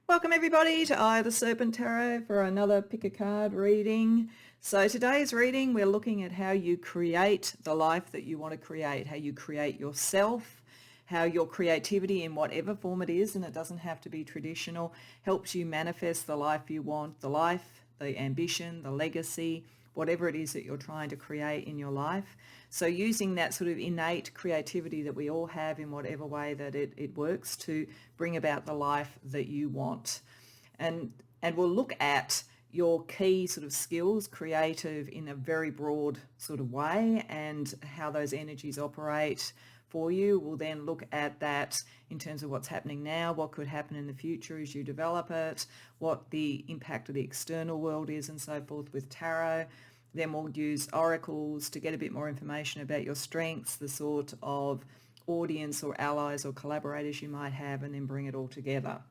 Welcome everybody to the Serpent Tarot for another pick a card reading. So today's reading, we're looking at how you create the life that you want to create, how you create yourself, how your creativity in whatever form it is, and it doesn't have to be traditional, helps you manifest the life you want, the life, the ambition, the legacy, whatever it is that you're trying to create in your life. So using that sort of innate creativity that we all have in whatever way that it works to bring about the life that you want. And we'll look at your key sort of skills, creative in a very broad sort of way, and how those energies operate for you. We'll then look at that in terms of what's happening now, what could happen in the future as you develop it, what the impact of the external world is and so forth with tarot. Then we'll use oracles to get a bit more information about your strengths, the sort of audience or allies or collaborators you might have, and then bring it all together.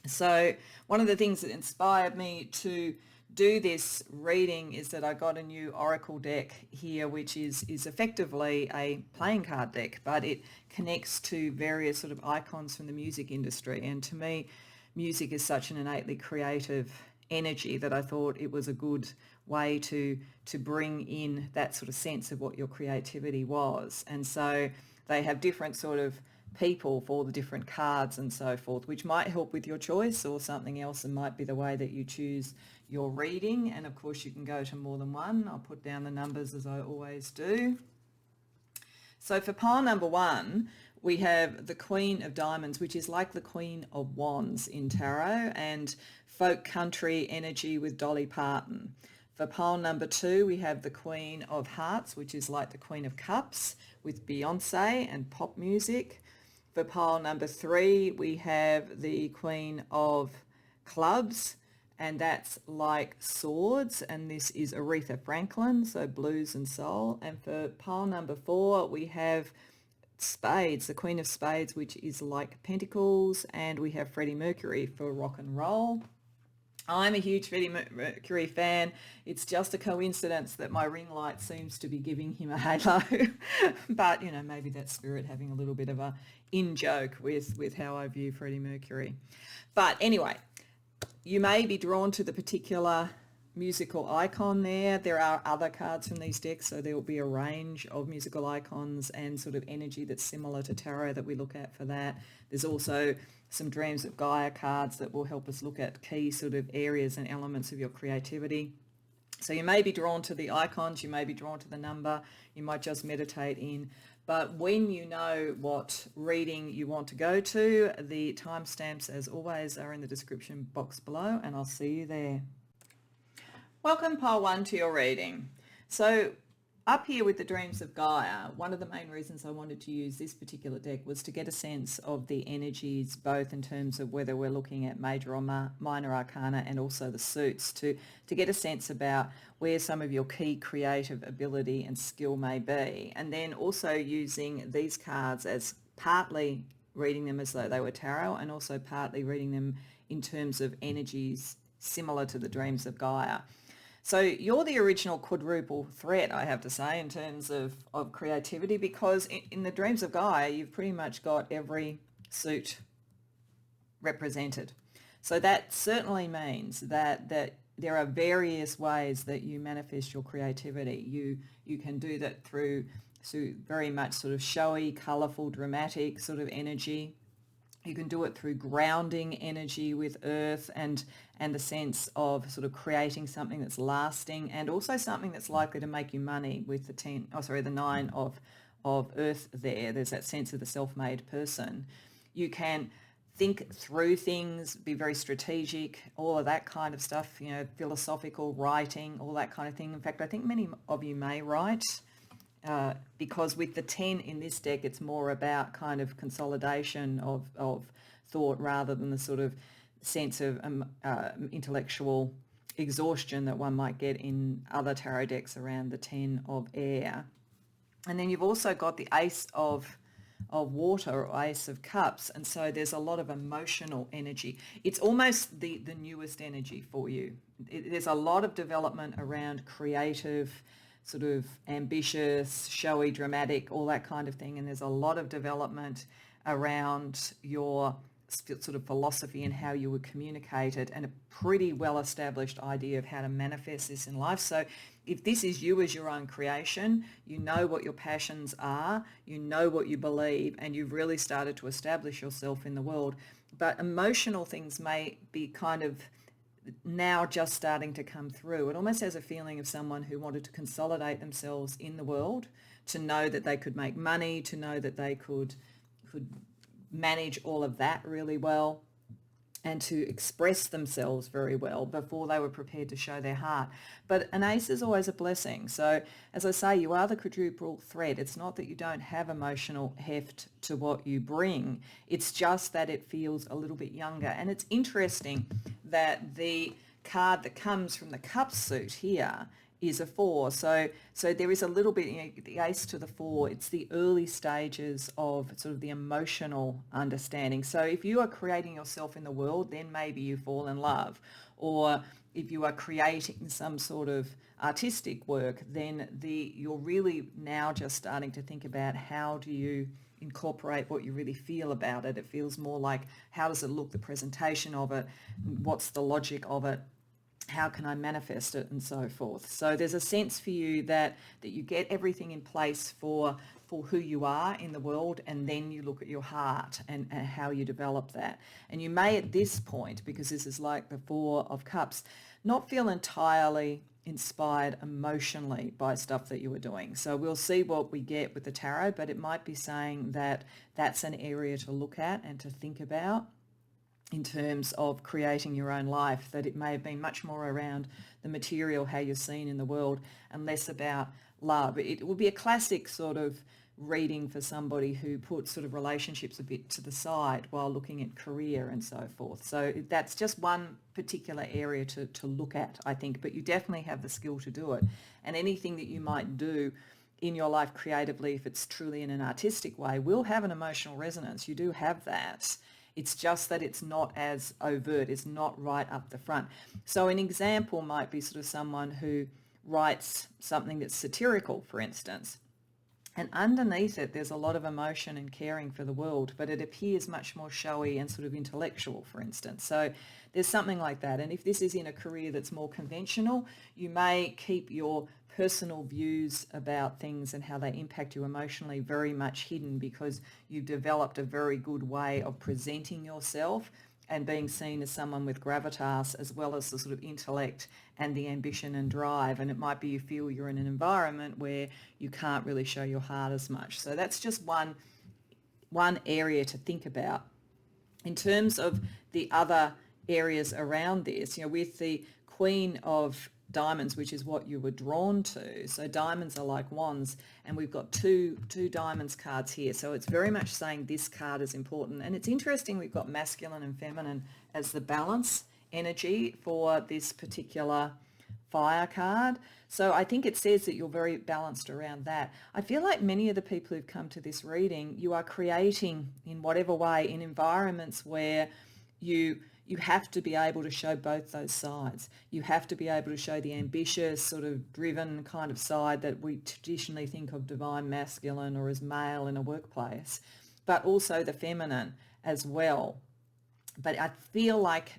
So one of the things that inspired me to do this reading is that I got a new oracle deck here, which is effectively a playing card deck, but it connects to various sort of icons from the music industry. And to me, music is such an innately creative energy that I thought it was a good way to bring in that sort of sense of what your creativity was. And so they have different sort of people for the different cards and so forth, which might help with your choice, or something else and might be the way that you choose your reading. And of course you can go to more than one. I'll put down the numbers as I always do. So for pile number one, we have the Queen of Diamonds, which is like the Queen of Wands in tarot, and folk country energy with Dolly Parton. For pile number two, we have the Queen of Hearts, which is like the Queen of Cups with Beyonce and pop music. For pile number three, we have the Queen of Clubs, and that's like Swords, and this is Aretha Franklin, so blues and soul. And for pile number four, we have Spades, the Queen of Spades, which is like Pentacles, and we have Freddie Mercury for rock and roll. I'm a huge Freddie Mercury fan. It's just a coincidence that my ring light seems to be giving him a halo. But, you know, maybe that's spirit having a little bit of a in-joke with how I view Freddie Mercury. But anyway, you may be drawn to the particular musical icon there. There are other cards from these decks, so there will be a range of musical icons and sort of energy that's similar to tarot that we look at for that. There's also some Dreams of Gaia cards that will help us look at key sort of areas and elements of your creativity. So you may be drawn to the icons, you may be drawn to the number, you might just meditate in. But when you know what reading you want to go to, the timestamps, as always, are in the description box below, and I'll see you there. Welcome, pile one, to your reading. So up here with the Dreams of Gaia, one of the main reasons I wanted to use this particular deck was to get a sense of the energies, both in terms of whether we're looking at major or minor arcana, and also the suits, to get a sense about where some of your key creative ability and skill may be. And then also using these cards as partly reading them as though they were tarot, and also partly reading them in terms of energies similar to the Dreams of Gaia. So you're the original quadruple threat, I have to say, in terms of creativity, because in the Dreams of Gaia, you've pretty much got every suit represented. So that certainly means that there are various ways that you manifest your creativity. You can do that through very much sort of showy, colourful, dramatic sort of energy. You can do it through grounding energy with earth and the sense of sort of creating something that's lasting, and also something that's likely to make you money with the 9 of earth there. There's that sense of the self-made person. You can think through things, be very strategic, all of that kind of stuff, you know, philosophical writing, all that kind of thing. In fact, I think many of you may write. Because with the 10 in this deck, it's more about kind of consolidation of thought rather than the sort of sense of intellectual exhaustion that one might get in other tarot decks around the 10 of air. And then you've also got the Ace of water, or Ace of Cups, and so there's a lot of emotional energy. It's almost the newest energy for you. There's a lot of development around creative, sort of ambitious, showy, dramatic, all that kind of thing. And there's a lot of development around your sort of philosophy and how you would communicate it, and a pretty well-established idea of how to manifest this in life. So if this is you as your own creation, you know what your passions are, you know what you believe, and you've really started to establish yourself in the world. But emotional things may be kind of now just starting to come through. It almost has a feeling of someone who wanted to consolidate themselves in the world, to know that they could make money, to know that they could manage all of that really well, and to express themselves very well before they were prepared to show their heart. But an ace is always a blessing. So as I say, you are the quadruple thread. It's not that you don't have emotional heft to what you bring. It's just that it feels a little bit younger. And it's interesting that the card that comes from the cup suit here is a 4. So there is a little bit, the ace to the 4, it's the early stages of sort of the emotional understanding. So if you are creating yourself in the world, then maybe you fall in love. Or if you are creating some sort of artistic work, then you're really now just starting to think about how do you incorporate what you really feel about it. It feels more like, how does it look, the presentation of it, what's the logic of it, how can I manifest it, and so forth. So there's a sense for you that you get everything in place for who you are in the world, and then you look at your heart and how you develop that. And you may at this point, because this is like the 4 of Cups, not feel entirely inspired emotionally by stuff that you were doing. So we'll see what we get with the tarot, but it might be saying that that's an area to look at and to think about in terms of creating your own life, that it may have been much more around the material, how you're seen in the world, and less about love. It will be a classic sort of reading for somebody who puts sort of relationships a bit to the side while looking at career and so forth. So that's just one particular area to look at, I think, but you definitely have the skill to do it. And anything that you might do in your life creatively, if it's truly in an artistic way, will have an emotional resonance. You do have that. It's just that it's not as overt, it's not right up the front. So an example might be sort of someone who writes something that's satirical, for instance, and underneath it there's a lot of emotion and caring for the world, but it appears much more showy and sort of intellectual, for instance. So there's something like that. And if this is in a career that's more conventional, you may keep your personal views about things and how they impact you emotionally very much hidden, because you've developed a very good way of presenting yourself and being seen as someone with gravitas, as well as the sort of intellect and the ambition and drive. And it might be you feel you're in an environment where you can't really show your heart as much. So that's just one area to think about. In terms of the other areas around this, with the Queen of Diamonds, which is what you were drawn to. So diamonds are like wands, and we've got two diamonds cards here. So it's very much saying this card is important. And it's interesting, we've got masculine and feminine as the balance energy for this particular fire card. So I think it says that you're very balanced around that. I feel like many of the people who've come to this reading, you are creating in whatever way in environments where you have to be able to show both those sides. You have to be able to show the ambitious, sort of driven kind of side that we traditionally think of divine masculine or as male in a workplace, but also the feminine as well. But I feel like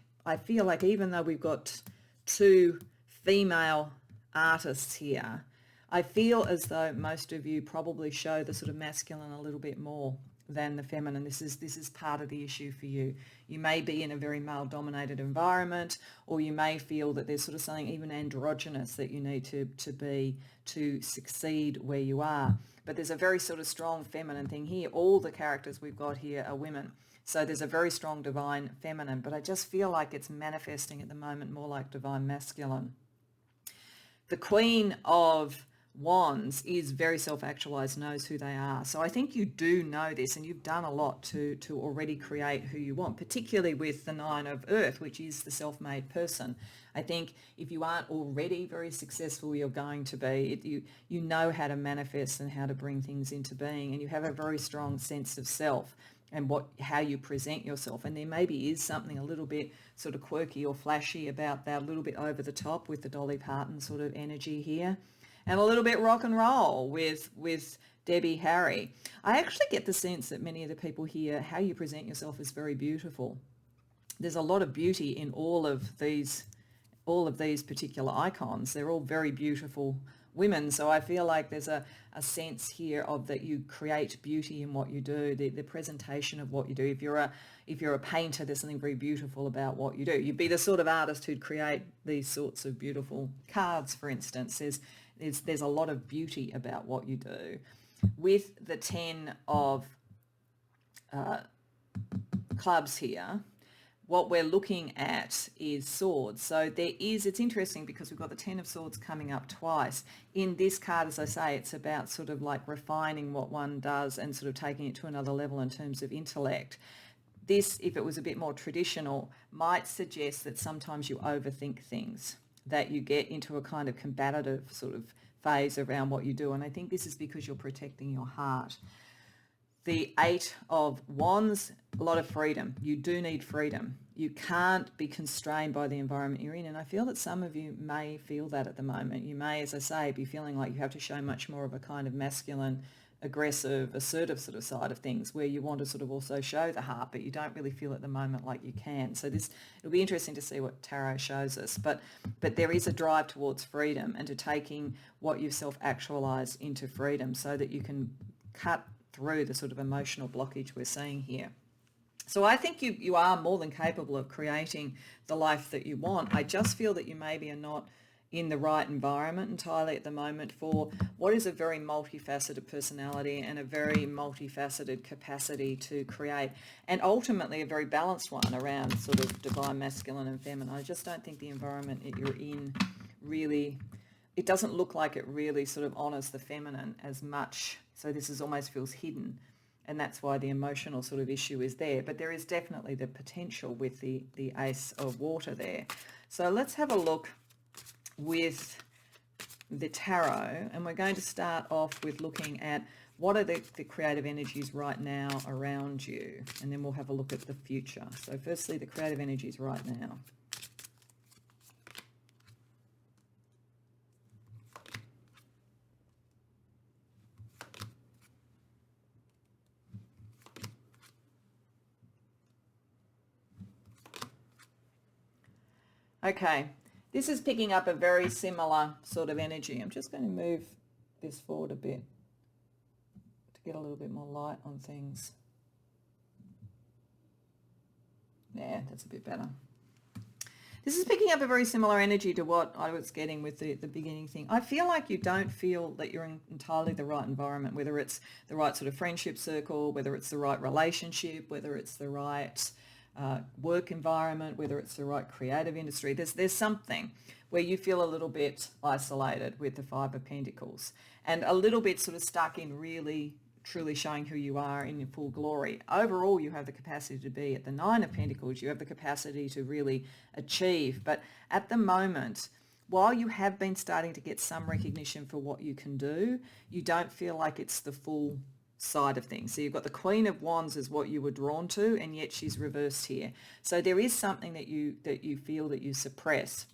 even though we've got 2 female artists here, I feel as though most of you probably show the sort of masculine a little bit more than the feminine. This is part of the issue for you. You may be in a very male-dominated environment, or you may feel that there's sort of something even androgynous that you need to be to succeed where you are. But there's a very sort of strong feminine thing here. All the characters we've got here are women. So there's a very strong divine feminine, but I just feel like it's manifesting at the moment more like divine masculine. The Queen of Wands is very self-actualized, knows who they are. So I think you do know this, and you've done a lot to already create who you want, particularly with the 9 of Earth, which is the self-made person. I think if you aren't already very successful, you're going to be. You know how to manifest and how to bring things into being, and you have a very strong sense of self and how you present yourself. And there maybe is something a little bit sort of quirky or flashy about that, a little bit over the top with the Dolly Parton sort of energy here. And a little bit rock and roll with Debbie Harry. I actually get the sense that many of the people here, how you present yourself is very beautiful. There's a lot of beauty in all of these particular icons. They're all very beautiful women. So I feel like there's a sense here of that you create beauty in what you do, the presentation of what you do. If you're a painter, there's something very beautiful about what you do. You'd be the sort of artist who'd create these sorts of beautiful cards, for instance. There's a lot of beauty about what you do. With the 10 of clubs here, what we're looking at is swords. So it's interesting because we've got the 10 of swords coming up twice. In this card, as I say, it's about sort of like refining what one does and sort of taking it to another level in terms of intellect. This, if it was a bit more traditional, might suggest that sometimes you overthink things, that you get into a kind of combative sort of phase around what you do. And I think this is because you're protecting your heart. The 8 of Wands, a lot of freedom. You do need freedom. You can't be constrained by the environment you're in. And I feel that some of you may feel that at the moment. You may, as I say, be feeling like you have to show much more of a kind of masculine, aggressive, assertive sort of side of things where you want to sort of also show the heart, but you don't really feel at the moment like you can. So it'll be interesting to see what tarot shows us. But there is a drive towards freedom and to taking what you've self-actualized into freedom so that you can cut through the sort of emotional blockage we're seeing here. So I think you are more than capable of creating the life that you want. I just feel that you maybe are not in the right environment entirely at the moment for what is a very multifaceted personality and a very multifaceted capacity to create, and ultimately a very balanced one around sort of divine masculine and feminine. I just don't think the environment that you're in really, it doesn't look like it really sort of honors the feminine as much. So this almost feels hidden, and that's why the emotional sort of issue is there. But there is definitely the potential with the Ace of Water there. So let's have a look with the tarot, and we're going to start off with looking at what are the creative energies right now around you, and then we'll have a look at the future. So firstly, the creative energies right now. Okay, this is picking up a very similar sort of energy. I'm just going to move this forward a bit to get a little bit more light on things. Yeah, that's a bit better. This is picking up a very similar energy to what I was getting with the beginning thing. I feel like you don't feel that you're in entirely the right environment, whether it's the right sort of friendship circle, whether it's the right relationship, whether it's the right work environment, whether it's the right creative industry. There's something where you feel a little bit isolated with the Five of Pentacles and a little bit sort of stuck in really truly showing who you are in your full glory. Overall, you have the capacity to be at the Nine of Pentacles. You have the capacity to really achieve. But at the moment, while you have been starting to get some recognition for what you can do, you don't feel like it's the full side of things. So you've got the Queen of Wands is what you were drawn to, and yet she's reversed here. So there is something that you feel that you suppress.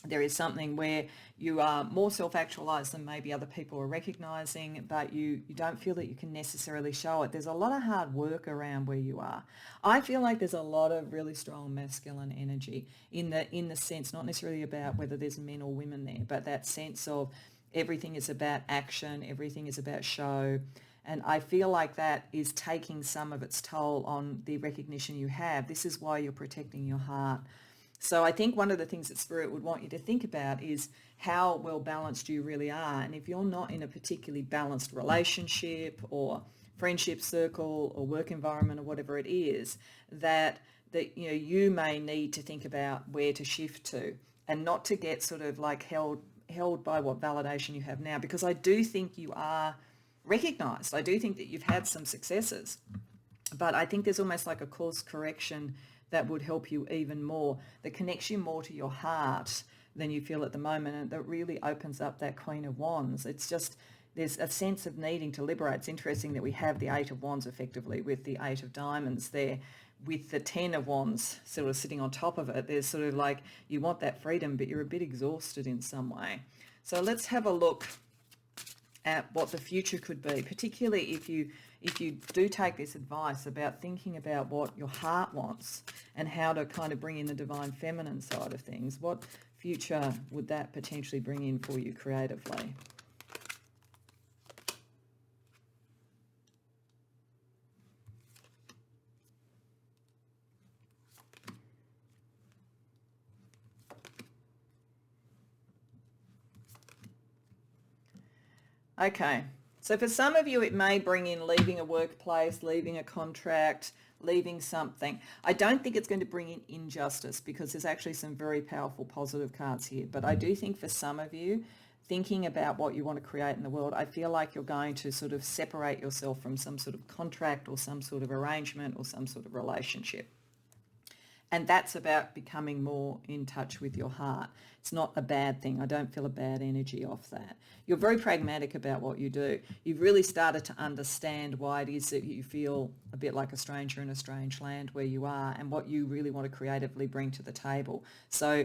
There is something where you are more self-actualized than maybe other people are recognizing, but you don't feel that you can necessarily show it. There's a lot of hard work around where you are. I feel like there's a lot of really strong masculine energy in the sense, not necessarily about whether there's men or women there, but that sense of everything is about action, everything is about show. And I feel like that is taking some of its toll on the recognition you have. This is why you're protecting your heart. So I think one of the things that Spirit would want you to think about is how well balanced you really are. And if you're not in a particularly balanced relationship or friendship circle or work environment or whatever it is, that you may need to think about where to shift to, and not to get sort of like held by what validation you have now, because I do think you are recognized. I do think that you've had some successes, but I think there's almost like a course correction that would help you even more, that connects you more to your heart than you feel at the moment, and that really opens up that Queen of Wands. It's just, there's a sense of needing to liberate. It's interesting that we have the Eight of Wands effectively with the Eight of Diamonds there, with the 10 of Wands sort of sitting on top of it. There's sort of like, you want that freedom, but you're a bit exhausted in some way. So let's have a look at what the future could be, particularly if you do take this advice about thinking about what your heart wants and how to kind of bring in the divine feminine side of things. What future would that potentially bring in for you creatively? Okay, so for some of you it may bring in leaving a workplace, leaving a contract, leaving something. I don't think it's going to bring in injustice because there's actually some very powerful positive cards here. But I do think for some of you, thinking about what you want to create in the world, I feel like you're going to sort of separate yourself from some sort of contract or some sort of arrangement or some sort of relationship. And that's about becoming more in touch with your heart. It's not a bad thing. I don't feel a bad energy off that. You're very pragmatic about what you do. You've really started to understand why it is that you feel a bit like a stranger in a strange land where you are and what you really want to creatively bring to the table. So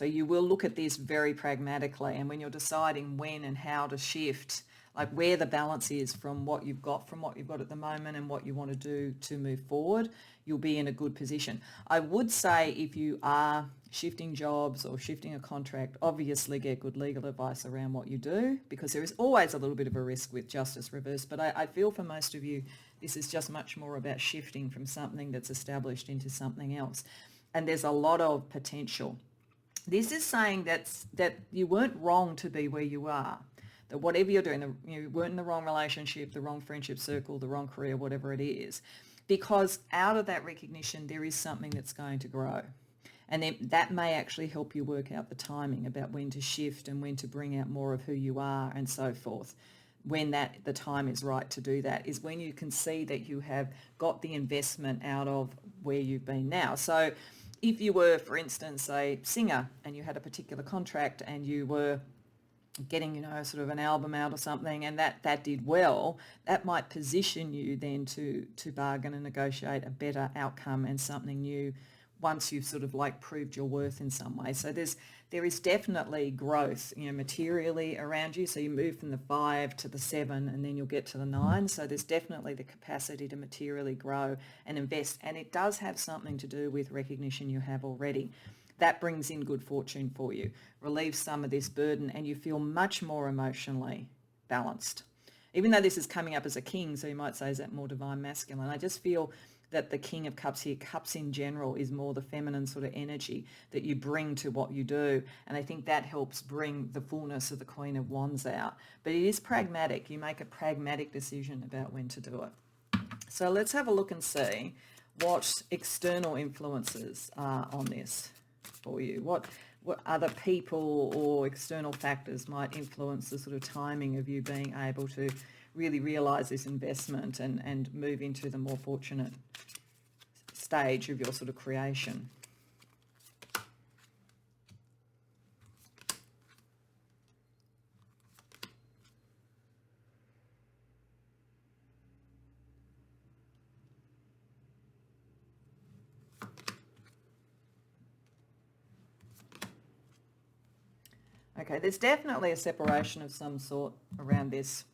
you will look at this very pragmatically, and when you're deciding when and how to shift, like where the balance is from what you've got at the moment and what you want to do to move forward, you'll be in a good position. I would say if you are shifting jobs or shifting a contract, obviously get good legal advice around what you do, because there is always a little bit of a risk with justice reverse. But I feel for most of you, this is just much more about shifting from something that's established into something else. And there's a lot of potential. This is saying that you weren't wrong to be where you are. That whatever you're doing, you weren't in the wrong relationship, the wrong friendship circle, the wrong career, whatever it is. Because out of that recognition, there is something that's going to grow. And then that may actually help you work out the timing about when to shift and when to bring out more of who you are and so forth. When the time is right to do that is when you can see that you have got the investment out of where you've been now. So if you were, for instance, a singer and you had a particular contract and you were getting, sort of an album out or something, and that did well, that might position you then to bargain and negotiate a better outcome and something new once you've sort of like proved your worth in some way. So there is definitely growth, materially around you. So you move from the 5 to the 7 and then you'll get to the 9. So there's definitely the capacity to materially grow and invest. And it does have something to do with recognition you have already. That brings in good fortune for you, relieves some of this burden, and you feel much more emotionally balanced. Even though this is coming up as a king, so you might say, is that more divine masculine? I just feel that the King of Cups here, cups in general, is more the feminine sort of energy that you bring to what you do. And I think that helps bring the fullness of the Queen of Wands out. But it is pragmatic. You make a pragmatic decision about when to do it. So let's have a look and see what external influences are on this for you. What other people or external factors might influence the sort of timing of you being able to really realize this investment and move into the more fortunate stage of your sort of creation? Okay, there's definitely a separation of some sort around this.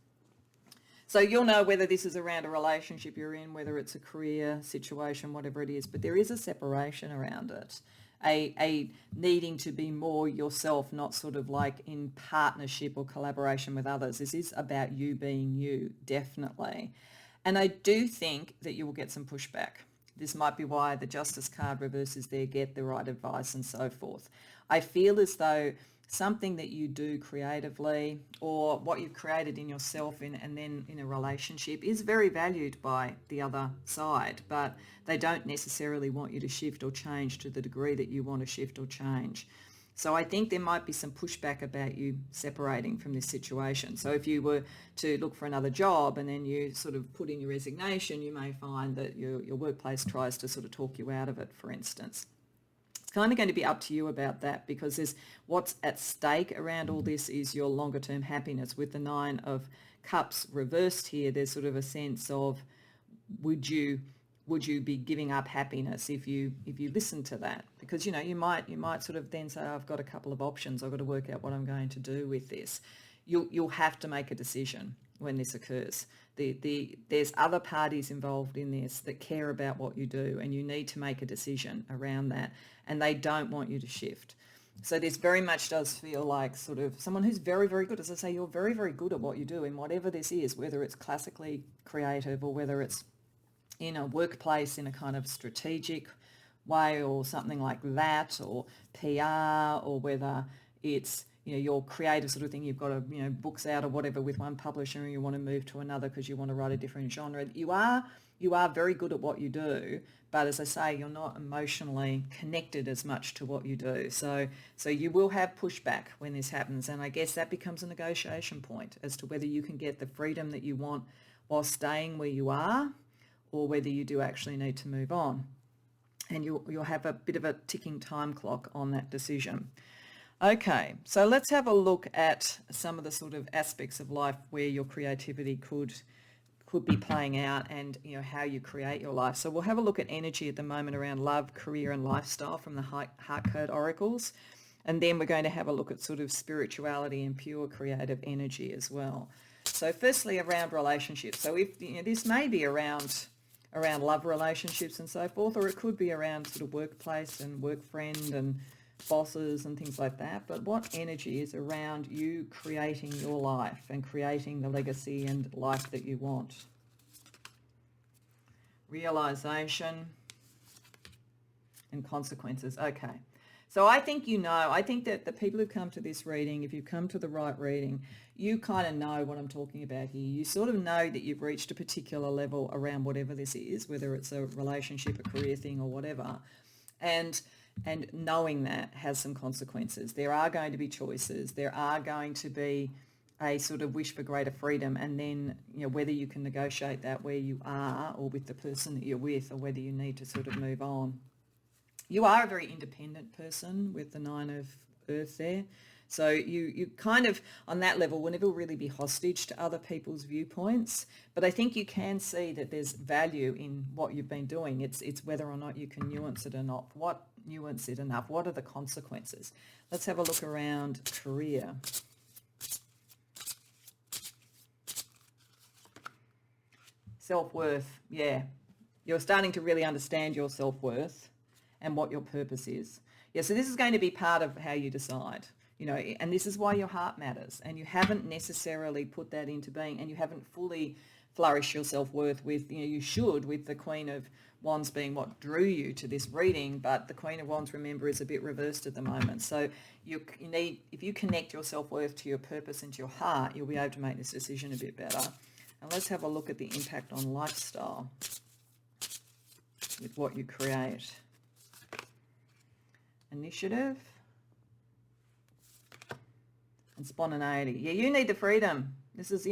So you'll know whether this is around a relationship you're in, whether it's a career situation, whatever it is, but there is a separation around it. A needing to be more yourself, not sort of like in partnership or collaboration with others. This is about you being you, definitely. And I do think that you will get some pushback. This might be why the Justice card reverse is there, get the right advice and so forth. I feel as though something that you do creatively or what you've created in yourself and then in a relationship is very valued by the other side, but they don't necessarily want you to shift or change to the degree that you want to shift or change. So I think there might be some pushback about you separating from this situation. So if you were to look for another job and then you sort of put in your resignation, you may find that your workplace tries to sort of talk you out of it, for instance. Kind of going to be up to you about that, because there's what's at stake around all this is your longer term happiness. With the 9 of Cups reversed here, there's sort of a sense of would you be giving up happiness if you listen to that? Because you might sort of then say, I've got a couple of options, I've got to work out what I'm going to do with this. you'll have to make a decision when this occurs. There's other parties involved in this that care about what you do, and you need to make a decision around that, and they don't want you to shift. So this very much does feel like sort of someone who's very, very good. As I say, you're very, very good at what you do in whatever this is, whether it's classically creative or whether it's in a workplace in a kind of strategic way or something like that, or PR, or whether it's, your creative sort of thing. You've got books out or whatever with one publisher and you want to move to another because you want to write a different genre. You are very good at what you do, but as I say, you're not emotionally connected as much to what you do. So you will have pushback when this happens, and I guess that becomes a negotiation point as to whether you can get the freedom that you want while staying where you are, or whether you do actually need to move on. And you'll have a bit of a ticking time clock on that decision. Okay, so let's have a look at some of the sort of aspects of life where your creativity could be playing out, and how you create your life. So we'll have a look at energy at the moment around love, career and lifestyle from the Heart Code Oracles, and then we're going to have a look at sort of spirituality and pure creative energy as well. So firstly, around relationships. So if this may be around love relationships and so forth, or it could be around sort of workplace and work friend and bosses and things like that. But what energy is around you creating your life and creating the legacy and life that you want? Realization and consequences. Okay. So I think I think that the people who come to this reading, if you come to the right reading, you kind of know what I'm talking about here. You sort of know that you've reached a particular level around whatever this is, whether it's a relationship, a career thing or whatever. And knowing that has some consequences. There are going to be choices. There are going to be a sort of wish for greater freedom, and then whether you can negotiate that where you are or with the person that you're with, or whether you need to sort of move on. You are a very independent person with the 9 of Earth there. So you kind of, on that level, will never really be hostage to other people's viewpoints. But I think you can see that there's value in what you've been doing. It's whether or not you can nuance it or not. What nuance it enough? What are the consequences? Let's have a look around career. Self-worth, yeah. You're starting to really understand your self-worth and what your purpose is. Yeah, so this is going to be part of how you decide. And this is why your heart matters, and you haven't necessarily put that into being, and you haven't fully flourished your self-worth with, you should, with the Queen of Wands being what drew you to this reading, but the Queen of Wands, remember, is a bit reversed at the moment. So you need, if you connect your self-worth to your purpose and to your heart, you'll be able to make this decision a bit better. And let's have a look at the impact on lifestyle with what you create. Initiative and spontaneity. Yeah, you need the freedom. This is,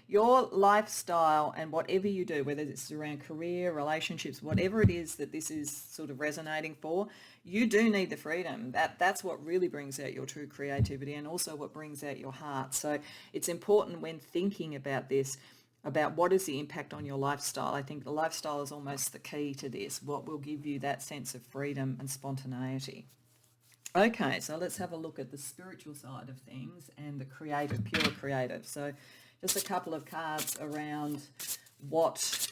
your lifestyle, and whatever you do, whether it's around career, relationships, whatever it is that this is sort of resonating for, you do need the freedom. That's what really brings out your true creativity, and also what brings out your heart. So it's important when thinking about this, about what is the impact on your lifestyle. I think the lifestyle is almost the key to this, what will give you that sense of freedom and spontaneity. Okay, so let's have a look at the spiritual side of things and the creative, pure creative. So just a couple of cards around what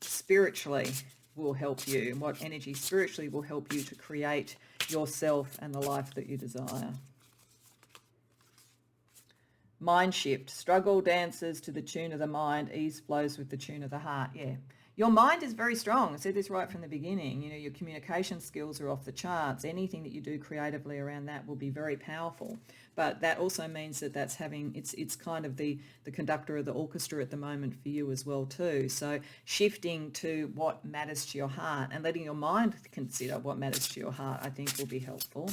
spiritually will help you, and what energy spiritually will help you to create yourself and the life that you desire. Mind shift. Struggle dances to the tune of the mind. Ease flows with the tune of the heart. Yeah. Your mind is very strong. I said this right from the beginning. Your communication skills are off the charts. Anything that you do creatively around that will be very powerful. But that also means that that's having, it's kind of the conductor of the orchestra at the moment for you as well too. So shifting to what matters to your heart and letting your mind consider what matters to your heart, I think, will be helpful.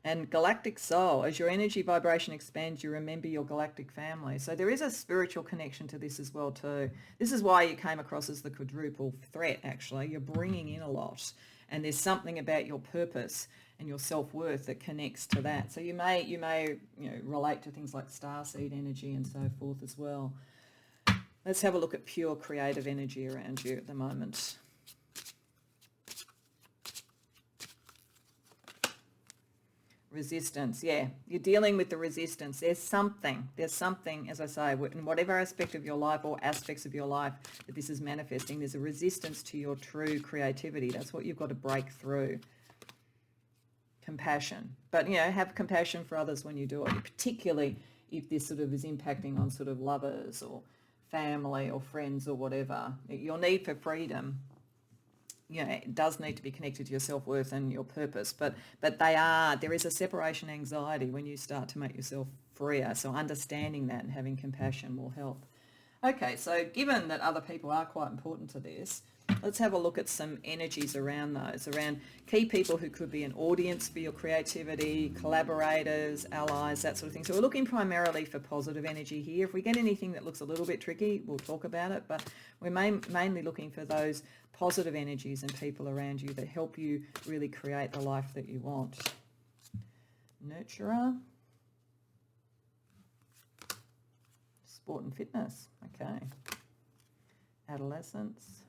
And galactic soul, as your energy vibration expands, you remember your galactic family. So there is a spiritual connection to this as well too. This is why you came across as the quadruple threat, actually. You're bringing in a lot, and there's something about your purpose and your self-worth that connects to that. So you may relate to things like starseed energy and so forth as well. Let's have a look at pure creative energy around you at the moment. Resistance, yeah. You're dealing with the resistance. There's something, as I say, in whatever aspect of your life or aspects of your life that this is manifesting, there's a resistance to your true creativity. That's what you've got to break through. Compassion. But, have compassion for others when you do it, particularly if this sort of is impacting on sort of lovers or family or friends or whatever. Your need for freedom, it does need to be connected to your self-worth and your purpose, but there is a separation anxiety when you start to make yourself freer. So understanding that and having compassion will help. Okay, so given that other people are quite important to this, let's have a look at some energies around those, around key people who could be an audience for your creativity, collaborators, allies, that sort of thing. So we're looking primarily for positive energy here. If we get anything that looks a little bit tricky, we'll talk about it, but we're mainly looking for those positive energies and people around you that help you really create the life that you want. Nurturer. Sport and fitness. Okay. Adolescence.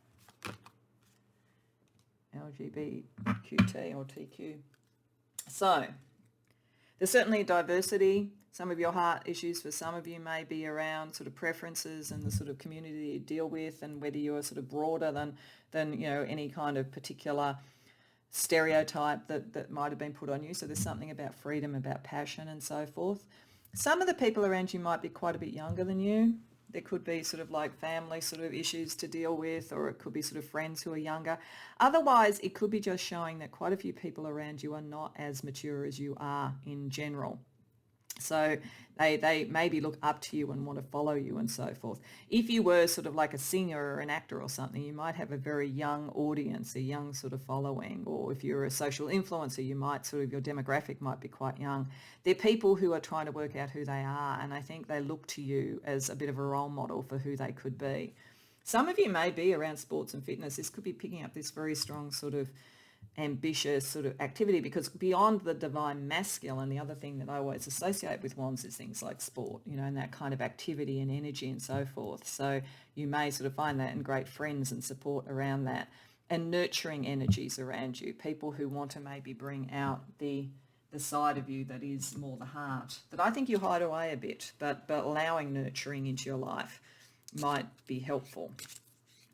LGBTQT or TQ. So there's certainly diversity. Some of your heart issues for some of you may be around sort of preferences and the sort of community you deal with, and whether you're sort of broader than any kind of particular stereotype that might have been put on you. So there's something about freedom, about passion and so forth. Some of the people around you might be quite a bit younger than you. There could be sort of like family sort of issues to deal with, or it could be sort of friends who are younger. Otherwise, it could be just showing that quite a few people around you are not as mature as you are in general. So they maybe look up to you and want to follow you and so forth. If you were sort of like a singer or an actor or something, you might have a very young audience, a young sort of following. Or if you're a social influencer, you might sort of, your demographic might be quite young. They're people who are trying to work out who they are, and I think they look to you as a bit of a role model for who they could be. Some of you may be around sports and fitness. This could be picking up this very strong sort of ambitious sort of activity, because beyond the divine masculine, the other thing that I always associate with wands is things like sport, and that kind of activity and energy and so forth. So you may sort of find that in great friends and support around that, and nurturing energies around you, people who want to maybe bring out the side of you that is more the heart, that I think you hide away a bit, but allowing nurturing into your life might be helpful.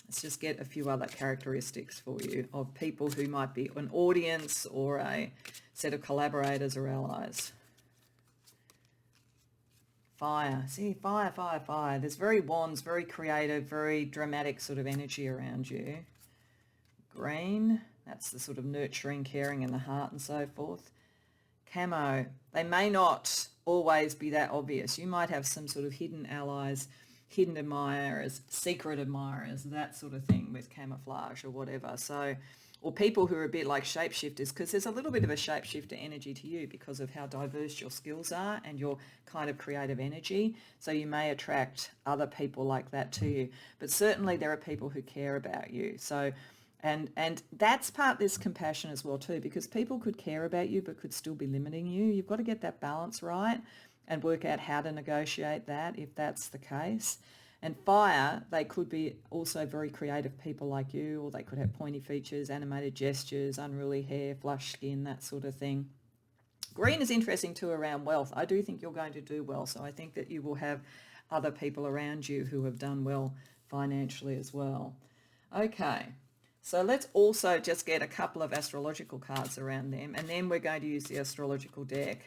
Let's just get a few other characteristics for you of people who might be an audience or a set of collaborators or allies. Fire. See, fire, fire, fire. There's very wands, very creative, very dramatic sort of energy around you. Green. That's the sort of nurturing, caring, and the heart and so forth. Camo. They may not always be that obvious. You might have some sort of hidden allies, hidden admirers, secret admirers, that sort of thing with camouflage or whatever. So, or people who are a bit like shapeshifters, because there's a little bit of a shapeshifter energy to you because of how diverse your skills are and your kind of creative energy. So you may attract other people like that to you. But certainly there are people who care about you. So, and that's part of this compassion as well too, because people could care about you but could still be limiting you. You've got to get that balance right and work out how to negotiate that if that's the case. And fire, they could be also very creative people like you, or they could have pointy features, animated gestures, unruly hair, flush skin, that sort of thing. Green is interesting too around wealth. I do think you're going to do well, so I think that you will have other people around you who have done well financially as well. Okay, so let's also just get a couple of astrological cards around them, and then we're going to use the astrological deck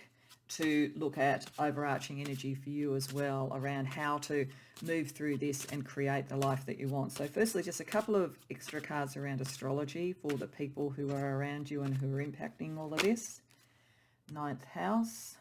to look at overarching energy for you as well around how to move through this and create the life that you want. So firstly, just a couple of extra cards around astrology for the people who are around you and who are impacting all of this. 9th house,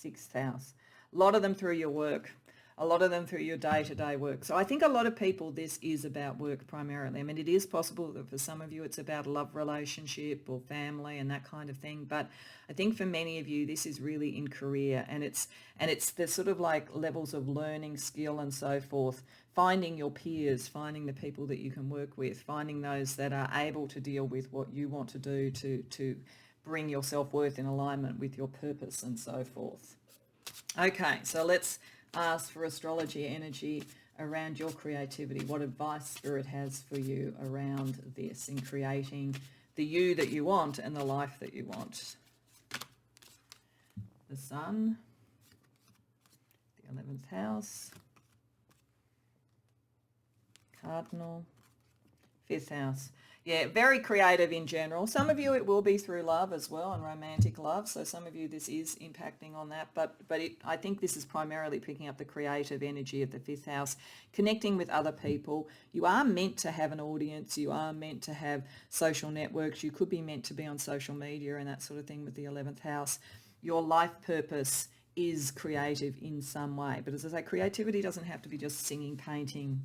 6th house. A lot of them through your work. A lot of them through your day-to-day work. So I think a lot of people, this is about work primarily. I mean, it is possible that for some of you it's about a love relationship or family and that kind of thing. But I think for many of you, this is really in career, and it's the sort of like levels of learning, skill and so forth, finding your peers, finding the people that you can work with, finding those that are able to deal with what you want to do to bring your self-worth in alignment with your purpose and so forth. Okay, so let's ask for astrology energy around your creativity. What advice Spirit has for you around this in creating the you that you want and the life that you want. the Sun, the 11th house, Cardinal, 5th house. Yeah, very creative in general. Some of you it will be through love as well, and romantic love. So some of you this is impacting on that. But I think this is primarily picking up the creative energy of the 5th house, connecting with other people. You are meant to have an audience. You are meant to have social networks. You could be meant to be on social media and that sort of thing with the 11th house. Your life purpose is creative in some way. But as I say, creativity doesn't have to be just singing, painting,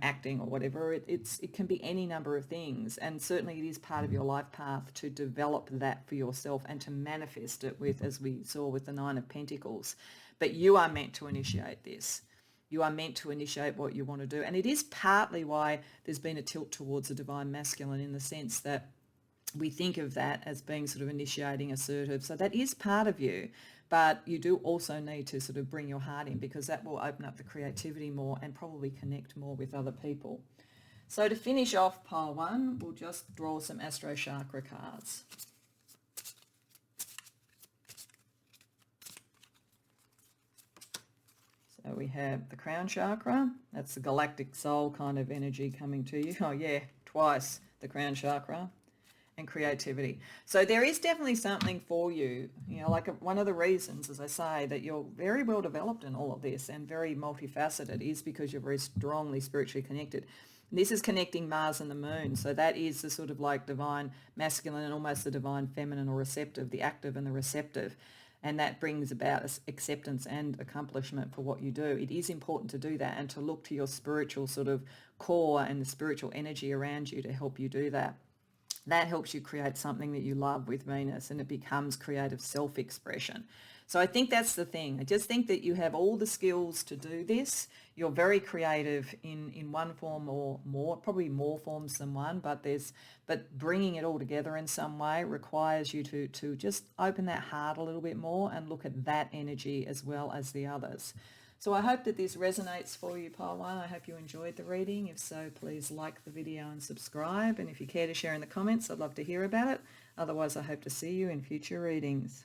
acting or whatever. It can be any number of things, and certainly it is part of your life path to develop that for yourself and to manifest it with, as we saw with the 9 of Pentacles. But you are meant to initiate this. You are meant to initiate what you want to do, and it is partly why there's been a tilt towards the divine masculine, in the sense that we think of that as being sort of initiating, assertive. So that is part of you, but you do also need to sort of bring your heart in, because that will open up the creativity more and probably connect more with other people. So to finish off pile 1, we'll just draw some Astro Chakra cards. So we have the Crown Chakra. That's the galactic soul kind of energy coming to you. Oh yeah, twice the Crown Chakra. And creativity. So there is definitely something for you, like one of the reasons, as I say, that you're very well developed in all of this and very multifaceted is because you're very strongly spiritually connected. And this is connecting Mars and the Moon. So that is the sort of like divine masculine and almost the divine feminine, or receptive, the active and the receptive. And that brings about acceptance and accomplishment for what you do. It is important to do that and to look to your spiritual sort of core and the spiritual energy around you to help you do that. That helps you create something that you love with Venus, and it becomes creative self-expression. So I think that's the thing. I just think that you have all the skills to do this. You're very creative in one form or more, probably more forms than one, but bringing it all together in some way requires you to just open that heart a little bit more and look at that energy as well as the others. So I hope that this resonates for you, pile 1. I hope you enjoyed the reading. If so, please like the video and subscribe. And if you care to share in the comments, I'd love to hear about it. Otherwise, I hope to see you in future readings.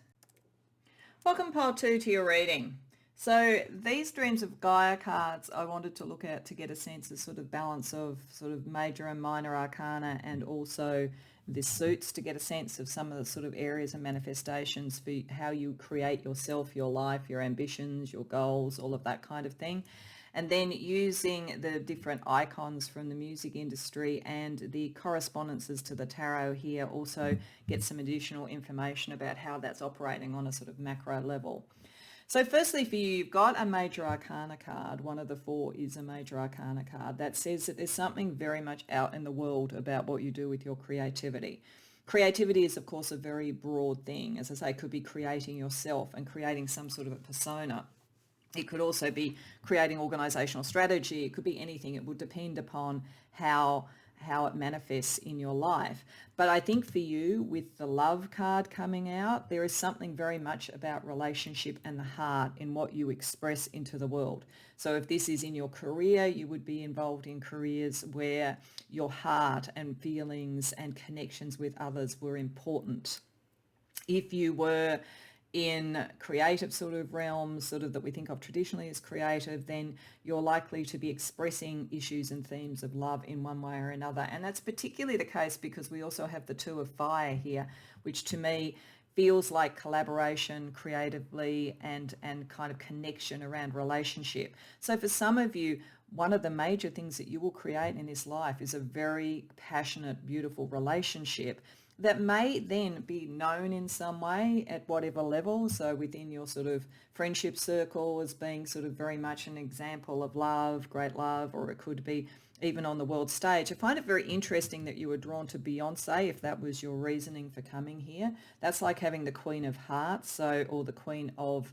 Welcome, pile 2, to your reading. So these Dreams of Gaia cards I wanted to look at to get a sense of sort of balance of sort of major and minor arcana, and also the suits, to get a sense of some of the sort of areas and manifestations for how you create yourself, your life, your ambitions, your goals, all of that kind of thing. And then using the different icons from the music industry and the correspondences to the tarot here, also get some additional information about how that's operating on a sort of macro level. So firstly for you, you've got a major arcana card. One of the 4 is a major arcana card that says that there's something very much out in the world about what you do with your creativity. Creativity is, of course, a very broad thing. As I say, it could be creating yourself and creating some sort of a persona. It could also be creating organizational strategy. It could be anything. It would depend upon how it manifests in your life. But I think for you, with the love card coming out, there is something very much about relationship and the heart in what you express into the world. So if this is in your career, you would be involved in careers where your heart and feelings and connections with others were important. If you were in creative sort of realms, sort of that we think of traditionally as creative, then you're likely to be expressing issues and themes of love in one way or another. And that's particularly the case because we also have the 2 of fire here, which to me feels like collaboration creatively and kind of connection around relationship. So for some of you, one of the major things that you will create in this life is a very passionate, beautiful relationship that may then be known in some way at whatever level. So within your sort of friendship circle as being sort of very much an example of love, great love, or it could be even on the world stage. I find it very interesting that you were drawn to Beyonce, if that was your reasoning for coming here. That's like having the Queen of Hearts, or the Queen of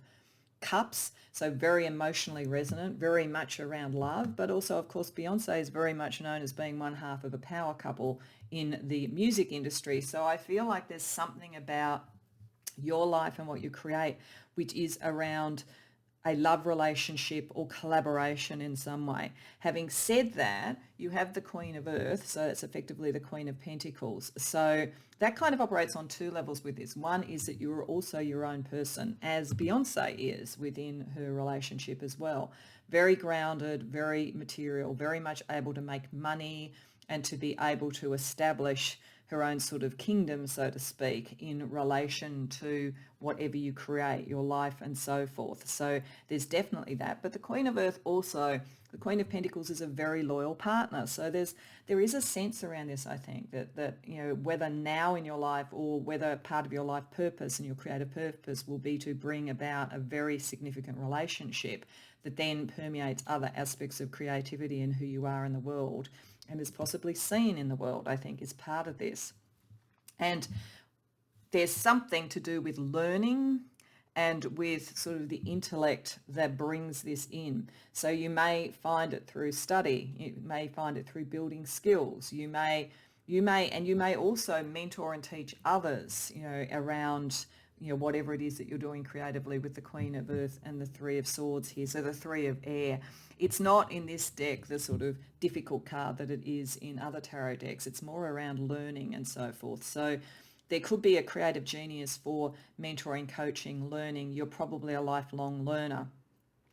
Cups, so very emotionally resonant, very much around love, but also, of course, Beyonce is very much known as being one half of a power couple in the music industry. So I feel like there's something about your life and what you create which is around a love relationship or collaboration in some way. Having said that, you have the Queen of Earth, so that's effectively the Queen of Pentacles. So that kind of operates on two levels with this. One is that you're also your own person, as Beyonce is within her relationship as well. Very grounded, very material, very much able to make money and to be able to establish her own sort of kingdom, so to speak, in relation to whatever you create, your life and so forth. So there's definitely that. But the Queen of Earth also, the Queen of Pentacles is a very loyal partner. So there is a sense around this, I think, that you know, whether now in your life or whether part of your life purpose and your creative purpose will be to bring about a very significant relationship that then permeates other aspects of creativity and who you are in the world and is possibly seen in the world, I think, is part of this. And there's something to do with learning and with sort of the intellect that brings this in. So you may find it through study, you may find it through building skills, you may also mentor and teach others, you know, around, you know, whatever it is that you're doing creatively with the Queen of Earth and the Three of Swords here, so the Three of Air. It's not in this deck the sort of difficult card that it is in other tarot decks. It's more around learning and so forth. So there could be a creative genius for mentoring, coaching, learning. You're probably a lifelong learner.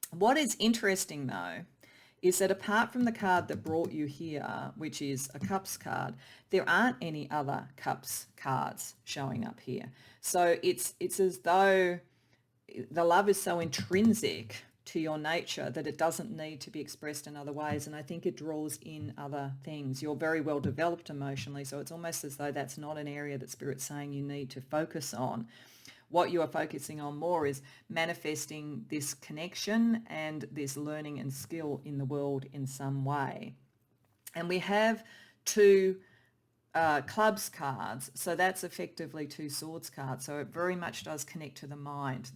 What is interesting though is that apart from the card that brought you here, which is a Cups card, there aren't any other Cups cards showing up here. So it's as though the love is so intrinsic to your nature that it doesn't need to be expressed in other ways. And I think it draws in other things. You're very well developed emotionally, so it's almost as though that's not an area that Spirit's saying you need to focus on. What you are focusing on more is manifesting this connection and this learning and skill in the world in some way. And we have two clubs cards, so that's effectively two swords cards, so it very much does connect to the mind.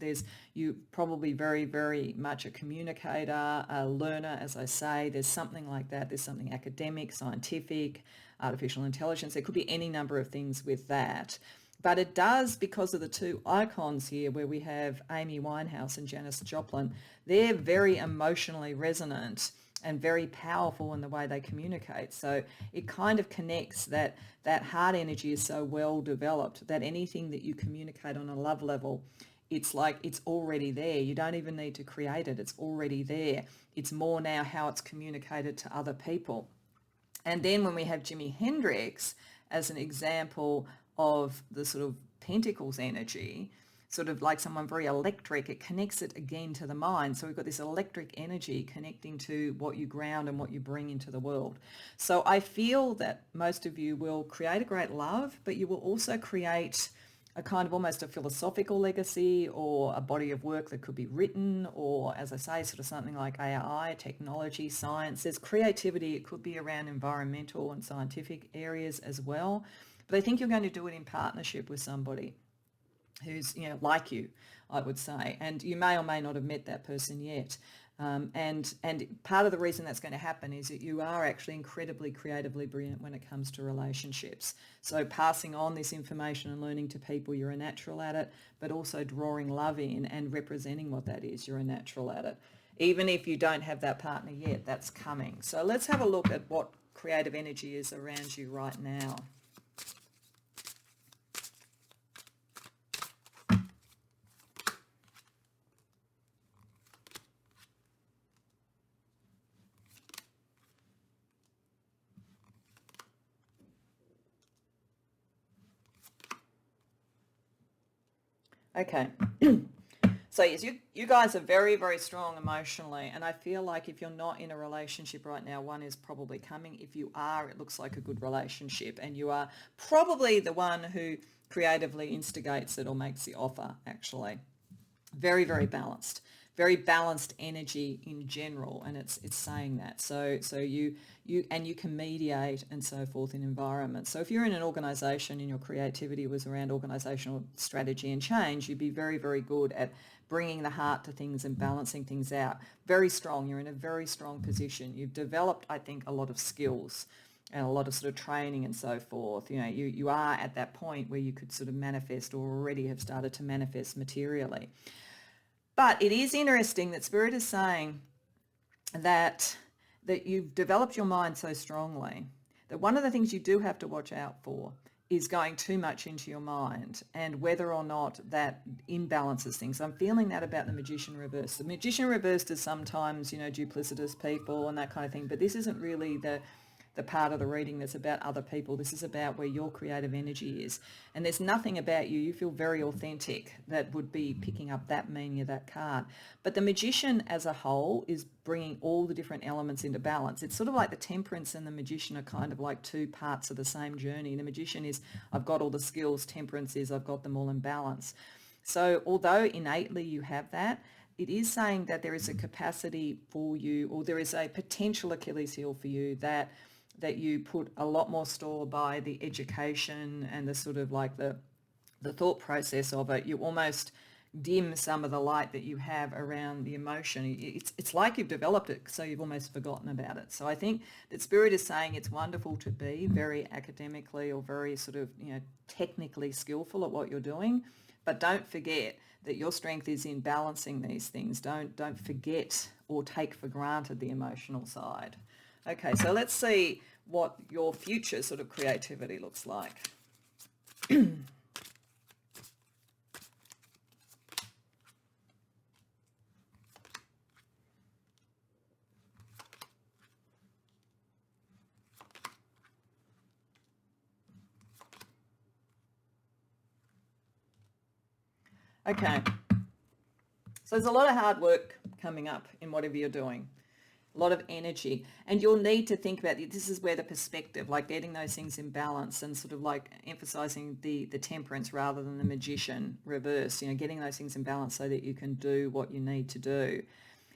You probably very, very much a communicator, a learner, as I say. There's something like that. There's something academic, scientific, artificial intelligence. There could be any number of things with that. But it does, because of the two icons here where we have Amy Winehouse and Janis Joplin, they're very emotionally resonant and very powerful in the way they communicate. So it kind of connects that heart energy is so well developed that anything that you communicate on a love level, it's like it's already there. You don't even need to create it. It's already there. It's more now how it's communicated to other people. And then when we have Jimi Hendrix as an example of the sort of Pentacles energy, sort of like someone very electric, it connects it again to the mind. So we've got this electric energy connecting to what you ground and what you bring into the world. So I feel that most of you will create a great love, but you will also create a kind of almost a philosophical legacy or a body of work that could be written, or, as I say, sort of something like AI, technology, science. There's creativity. It could be around environmental and scientific areas as well. But I think you're going to do it in partnership with somebody who's, you know, like you, I would say, and you may or may not have met that person yet. And part of the reason that's going to happen is that you are actually incredibly creatively brilliant when it comes to relationships. So passing on this information and learning to people, you're a natural at it, but also drawing love in and representing what that is, you're a natural at it. Even if you don't have that partner yet, that's coming. So let's have a look at what creative energy is around you right now. Okay. So yes, you guys are very, very strong emotionally, and I feel like if you're not in a relationship right now, one is probably coming. If you are, it looks like a good relationship, and you are probably the one who creatively instigates it or makes the offer, actually. Very, very balanced energy in general, and it's saying that. So you can mediate and so forth in environments. So if you're in an organization and your creativity was around organizational strategy and change, you'd be very, very good at bringing the heart to things and balancing things out. Very strong. You're in a very strong position. You've developed, I think, a lot of skills and a lot of sort of training and so forth. You know, you are at that point where you could sort of manifest, or already have started to manifest materially. But it is interesting that Spirit is saying that you've developed your mind so strongly that one of the things you do have to watch out for is going too much into your mind and whether or not that imbalances things. I'm feeling that about the Magician reverse. The Magician reversed is sometimes, duplicitous people and that kind of thing, but this isn't really the part of the reading that's about other people. This is about where your creative energy is. And there's nothing about you. You feel very authentic that would be picking up that meaning of that card. But the Magician as a whole is bringing all the different elements into balance. It's sort of like the Temperance and the Magician are kind of like two parts of the same journey. The Magician is, I've got all the skills. Temperance is, I've got them all in balance. So although innately you have that, it is saying that there is a capacity for you, or there is a potential Achilles heel for you that you put a lot more store by the education and the sort of like the thought process of it. You almost dim some of the light that you have around the emotion. It's like you've developed it, so you've almost forgotten about it. So I think that Spirit is saying it's wonderful to be very academically or very sort of, technically skillful at what you're doing, but don't forget that your strength is in balancing these things. Don't forget or take for granted the emotional side. Okay, so let's see what your future sort of creativity looks like. Okay, so there's a lot of hard work coming up in whatever you're doing. A lot of energy, and you'll need to think about it. This is where the perspective, like getting those things in balance and sort of like emphasizing the Temperance rather than the Magician reverse, getting those things in balance so that you can do what you need to do.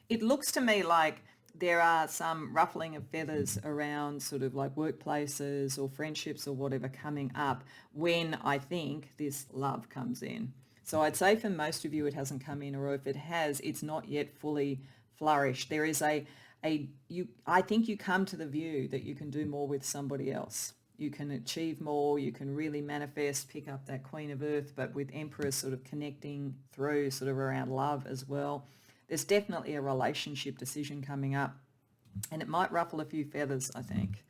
It looks to me like there are some ruffling of feathers around sort of like workplaces or friendships or whatever coming up when I think this love comes in. So I'd say for most of you it hasn't come in, or if it has, it's not yet fully flourished. There is I think you come to the view that you can do more with somebody else. You can achieve more, you can really manifest, pick up that Queen of Earth, but with Emperor sort of connecting through sort of around love as well. There's definitely a relationship decision coming up, and it might ruffle a few feathers, I think.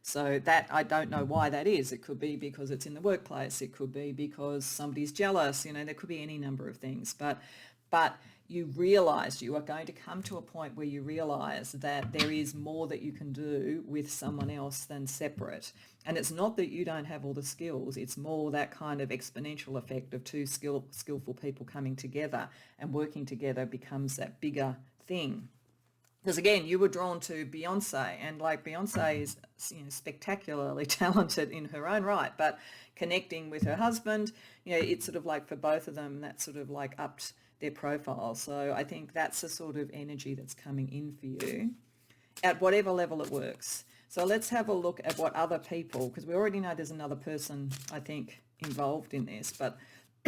So that, I don't know why that is. It could be because it's in the workplace. It could be because somebody's jealous. There could be any number of things. But you realize, you are going to come to a point where you realize that there is more that you can do with someone else than separate. And it's not that you don't have all the skills. It's more that kind of exponential effect of two skillful people coming together and working together becomes that bigger thing. Because again, you were drawn to Beyonce, and like Beyonce is spectacularly talented in her own right, but connecting with her husband, it's sort of like for both of them, that sort of like upped their profile. So I think that's the sort of energy that's coming in for you at whatever level it works. So let's have a look at what other people, because we already know there's another person, I think, involved in this, but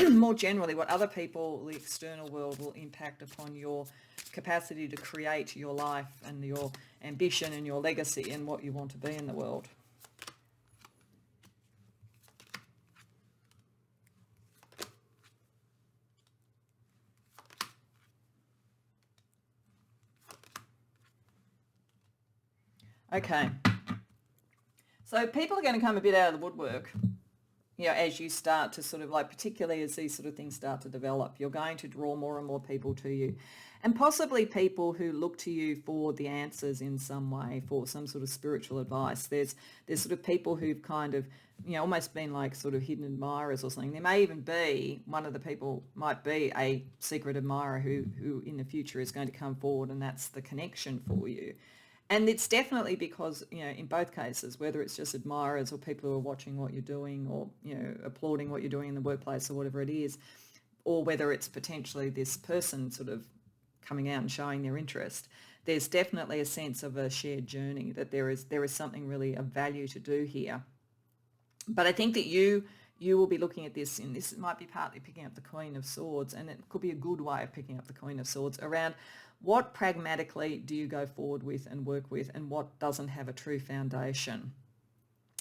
more generally, what other people, the external world, will impact upon your capacity to create your life and your ambition and your legacy and what you want to be in the world. Okay, so people are going to come a bit out of the woodwork, as you start to sort of like, particularly as these sort of things start to develop, you're going to draw more and more people to you, and possibly people who look to you for the answers in some way, for some sort of spiritual advice. There's sort of people who've kind of, almost been like sort of hidden admirers or something. There may even be, one of the people might be a secret admirer who in the future is going to come forward, and that's the connection for you. And it's definitely because, in both cases, whether it's just admirers or people who are watching what you're doing or, applauding what you're doing in the workplace or whatever it is, or whether it's potentially this person sort of coming out and showing their interest, there's definitely a sense of a shared journey, that there is something really of value to do here. But I think that you will be looking at this, and this might be partly picking up the Queen of Swords, and it could be a good way of picking up the Queen of Swords around what pragmatically do you go forward with and work with, and what doesn't have a true foundation.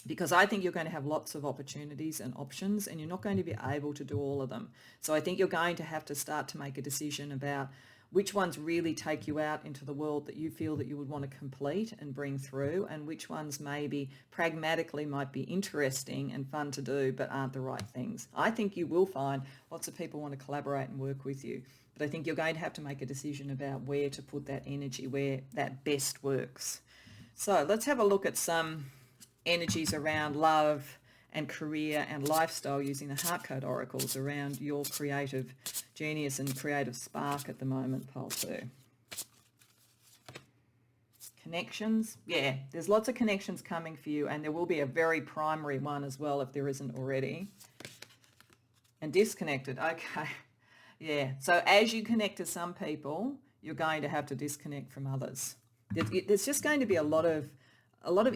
Because I think you're going to have lots of opportunities and options, and you're not going to be able to do all of them. So I think you're going to have to start to make a decision about which ones really take you out into the world that you feel that you would want to complete and bring through, and which ones maybe pragmatically might be interesting and fun to do but aren't the right things. I think you will find lots of people want to collaborate and work with you, but I think you're going to have to make a decision about where to put that energy, where that best works. So let's have a look at some energies around love and career and lifestyle using the heart code oracles around your creative genius and creative spark at the moment, pile 2. Connections, yeah, there's lots of connections coming for you, and there will be a very primary one as well if there isn't already. And disconnected, okay, yeah, so as you connect to some people, you're going to have to disconnect from others. There's just going to be a lot of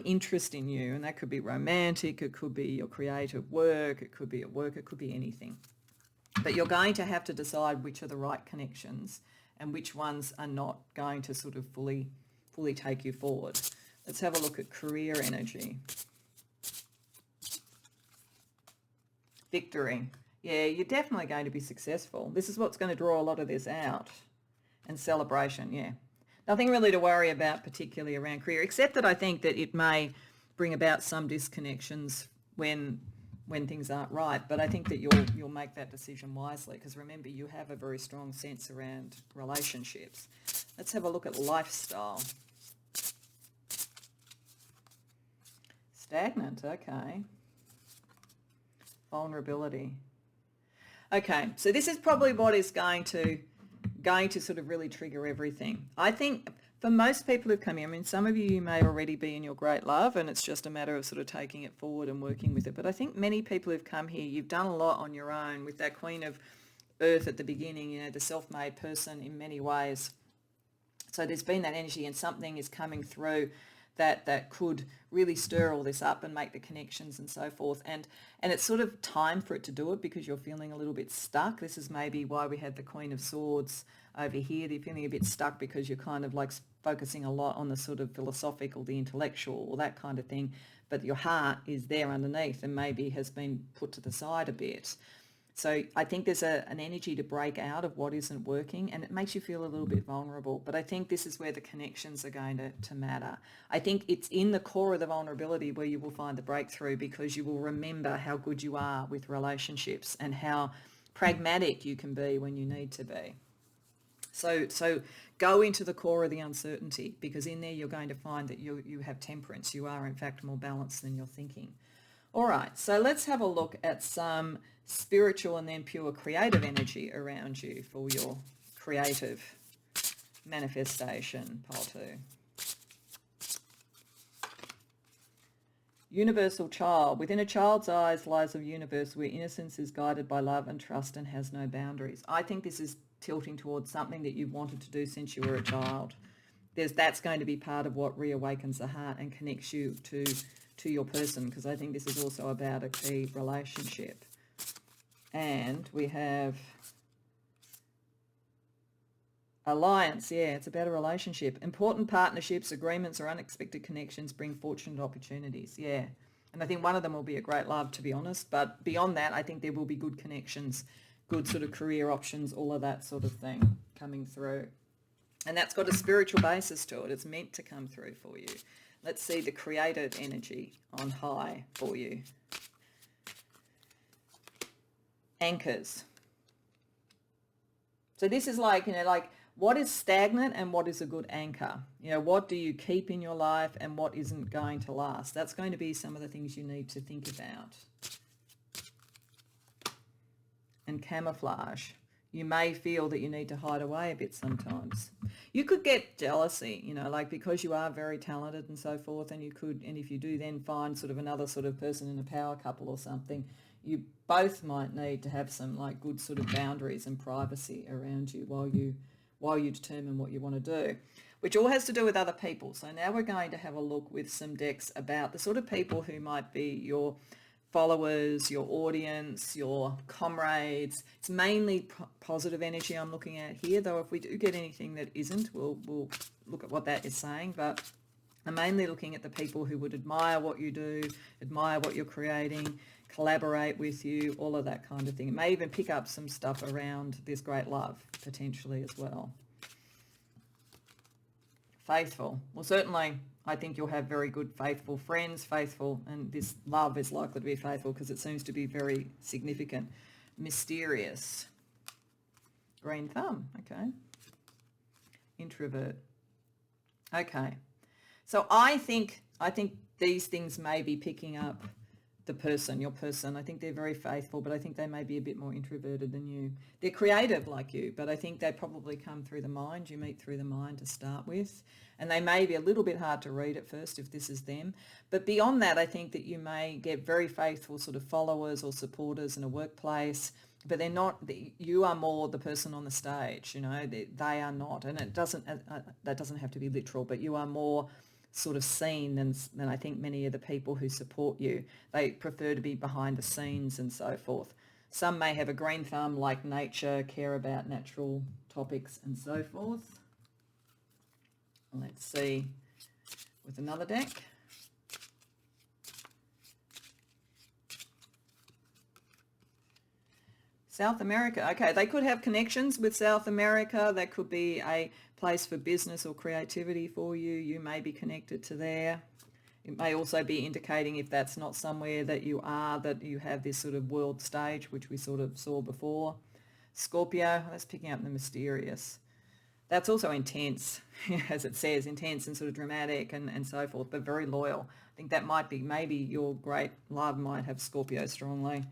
interest in you, and that could be romantic, it could be your creative work, it could be at work, it could be anything. But you're going to have to decide which are the right connections and which ones are not going to sort of fully take you forward. Let's have a look at career energy. Victory. Yeah, you're definitely going to be successful. This is what's going to draw a lot of this out. And celebration, yeah. Nothing really to worry about particularly around career, except that I think that it may bring about some disconnections when things aren't right. But I think that you'll make that decision wisely, because remember, you have a very strong sense around relationships. Let's have a look at lifestyle. Stagnant, okay. Vulnerability. Okay, so this is probably what is going to sort of really trigger everything. I think for most people who've come here, I mean, some of you may already be in your great love and it's just a matter of sort of taking it forward and working with it. But I think many people who've come here, you've done a lot on your own with that Queen of Earth at the beginning, you know, the self-made person in many ways. So there's been that energy, and something is coming through that could really stir all this up and make the connections and so forth. And it's sort of time for it to do it, because you're feeling a little bit stuck. This is maybe why we had the Queen of Swords over here. You're feeling a bit stuck because you're kind of like focusing a lot on the sort of philosophical, the intellectual, or that kind of thing. But your heart is there underneath and maybe has been put to the side a bit. So I think there's an energy to break out of what isn't working, and it makes you feel a little bit vulnerable. But I think this is where the connections are going to matter. I think it's in the core of the vulnerability where you will find the breakthrough, because you will remember how good you are with relationships and how pragmatic you can be when you need to be. So go into the core of the uncertainty, because in there you're going to find that you have temperance. You are in fact more balanced than you're thinking. All right, so let's have a look at some spiritual and then pure creative energy around you for your creative manifestation, pile 2. Universal child. Within a child's eyes lies a universe where innocence is guided by love and trust and has no boundaries. I think this is tilting towards something that you've wanted to do since you were a child. That's going to be part of what reawakens the heart and connects you to your person, because I think this is also about a key relationship. And we have alliance. Yeah, it's about a relationship. Important partnerships, agreements, or unexpected connections bring fortunate opportunities. Yeah. And I think one of them will be a great love, to be honest. But beyond that, I think there will be good connections, good sort of career options, all of that sort of thing coming through. And that's got a spiritual basis to it. It's meant to come through for you. Let's see the creative energy on high for you. Anchors. So this is like, like what is stagnant and what is a good anchor? What do you keep in your life and what isn't going to last? That's going to be some of the things you need to think about. And camouflage. You may feel that you need to hide away a bit sometimes. You could get jealousy, like because you are very talented and so forth, and if you do then find sort of another sort of person in a power couple or something, you both might need to have some like good sort of boundaries and privacy around you while you determine what you want to do, which all has to do with other people. So now we're going to have a look with some decks about the sort of people who might be your followers, your audience, your comrades. It's mainly positive energy I'm looking at here, though if we do get anything that isn't, we'll look at what that is saying. But I'm mainly looking at the people who would admire what you do, admire what you're creating, collaborate with you, all of that kind of thing. It may even pick up some stuff around this great love potentially as well. Faithful. Well, certainly I think you'll have very good faithful friends, faithful, and this love is likely to be faithful because it seems to be very significant. Mysterious. Green thumb. Okay. Introvert. Okay. So I think these things may be picking up the person, your person. I think they're very faithful, but I think they may be a bit more introverted than you. They're creative like you, but I think they probably come through the mind. You meet through the mind to start with. And they may be a little bit hard to read at first if this is them. But beyond that, I think that you may get very faithful sort of followers or supporters in a workplace, but they're not, you are more the person on the stage, you know, they are not. And it doesn't, that doesn't have to be literal, but you are more sort of seen than I think many of the people who support you. They prefer to be behind the scenes and so forth. Some may have a green thumb, like nature, care about natural topics and so forth. Let's see with another deck. South America. Okay, they could have connections with South America. That could be a place for business or creativity for you. You may be connected to there. It may also be indicating, if that's not somewhere that you are, that you have this sort of world stage, which we sort of saw before. Scorpio, that's picking up the mysterious. That's also intense, as it says, intense and sort of dramatic and so forth, but very loyal. I think that might be, maybe your great love might have Scorpio strongly.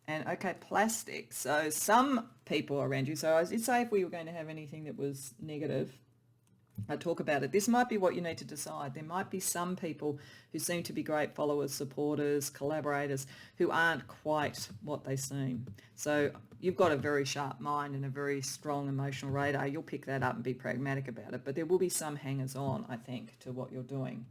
And okay, plastic. So some people around you. So I did say if we were going to have anything that was negative, I'd talk about it. This might be what you need to decide. There might be some people who seem to be great followers, supporters, collaborators, who aren't quite what they seem. So you've got a very sharp mind and a very strong emotional radar. You'll pick that up and be pragmatic about it. But there will be some hangers on, I think, to what you're doing.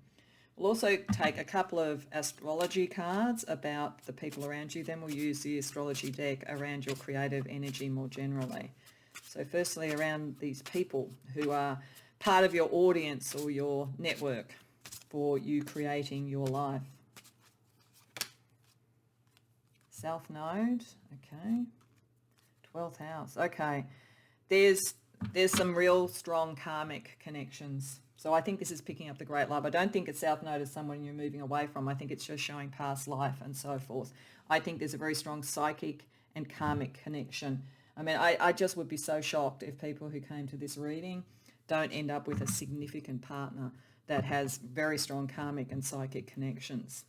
We'll also take a couple of astrology cards about the people around you. Then we'll use the astrology deck around your creative energy more generally. So firstly, around these people who are part of your audience or your network for you creating your life. South Node, okay. 12th house, okay. There's some real strong karmic connections. So I think this is picking up the great love. I don't think it's South Node as someone you're moving away from. I think it's just showing past life and so forth. I think there's a very strong psychic and karmic connection. I mean, I just would be so shocked if people who came to this reading don't end up with a significant partner that has very strong karmic and psychic connections.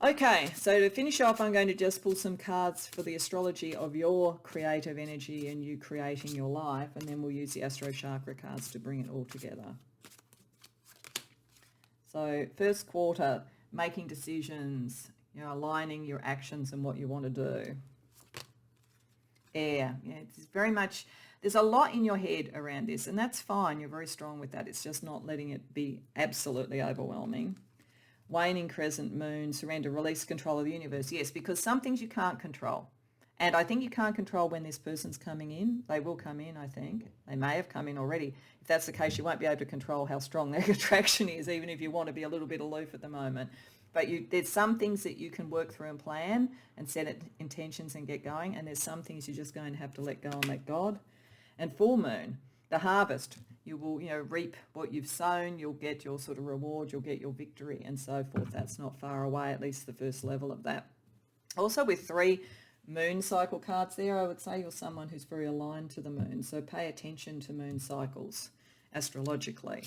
Okay, so to finish off, I'm going to just pull some cards for the astrology of your creative energy and you creating your life, and then we'll use the Astro Chakra cards to bring it all together. So first quarter, making decisions, you know, aligning your actions and what you want to do. Air, yeah, it's very much, there's a lot in your head around this, and that's fine. You're very strong with that. It's just not letting it be absolutely overwhelming. Waning crescent moon, surrender, release control of the universe. Yes, because some things you can't control. And I think you can't control when this person's coming in. They will come in, I think. They may have come in already. If that's the case, you won't be able to control how strong their attraction is, even if you want to be a little bit aloof at the moment. But there's some things that you can work through and plan and set intentions and get going. And there's some things you're just going to have to let go and let God. And full moon, the harvest. You will, you know, reap what you've sown. You'll get your sort of reward. You'll get your victory and so forth. That's not far away, at least the first level of that. Also with 3 moon cycle cards there, I would say you're someone who's very aligned to the moon. So pay attention to moon cycles astrologically.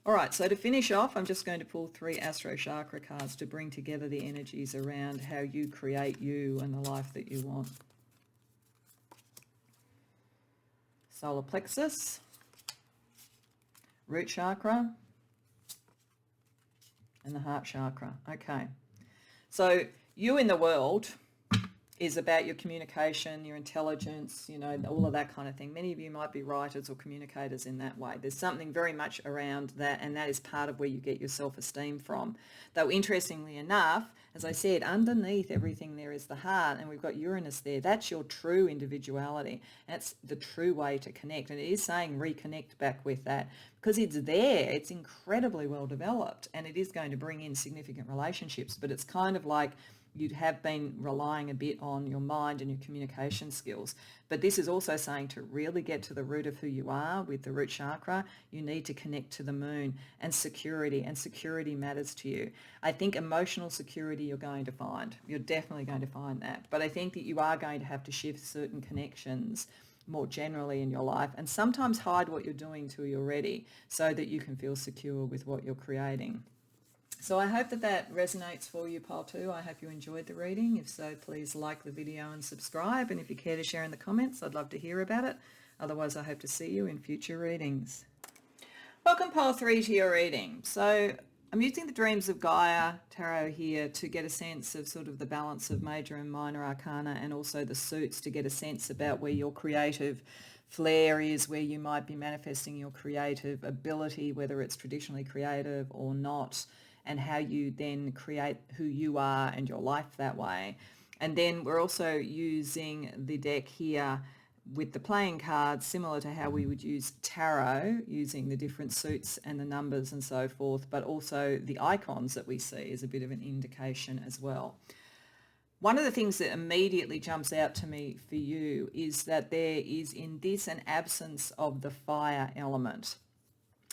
All right, so to finish off, I'm just going to pull 3 Astro Chakra cards to bring together the energies around how you create you and the life that you want. Solar plexus, root chakra, and the heart chakra. Okay, so you in the world is about your communication, your intelligence, you know, all of that kind of thing. Many of you might be writers or communicators in that way. There's something very much around that, and that is part of where you get your self-esteem from. Though interestingly enough, as I said, underneath everything there is the heart, and we've got Uranus there. That's your true individuality. That's the true way to connect. And it is saying reconnect back with that because it's there. It's incredibly well developed, and it is going to bring in significant relationships, but it's kind of like you have been relying a bit on your mind and your communication skills. But this is also saying to really get to the root of who you are with the root chakra, you need to connect to the moon and security matters to you. I think emotional security you're going to find. You're definitely going to find that. But I think that you are going to have to shift certain connections more generally in your life, and sometimes hide what you're doing till you're ready so that you can feel secure with what you're creating. So I hope that that resonates for you, Pile 2. I hope you enjoyed the reading. If so, please like the video and subscribe. And if you care to share in the comments, I'd love to hear about it. Otherwise, I hope to see you in future readings. Welcome, Pile 3, to your reading. So I'm using the Dreams of Gaia tarot here to get a sense of sort of the balance of major and minor arcana, and also the suits to get a sense about where your creative flair is, where you might be manifesting your creative ability, whether it's traditionally creative or not, and how you then create who you are and your life that way. And then we're also using the deck here with the playing cards, similar to how we would use tarot, using the different suits and the numbers and so forth, but also the icons that we see is a bit of an indication as well. One of the things that immediately jumps out to me for you is that there is in this an absence of the fire element.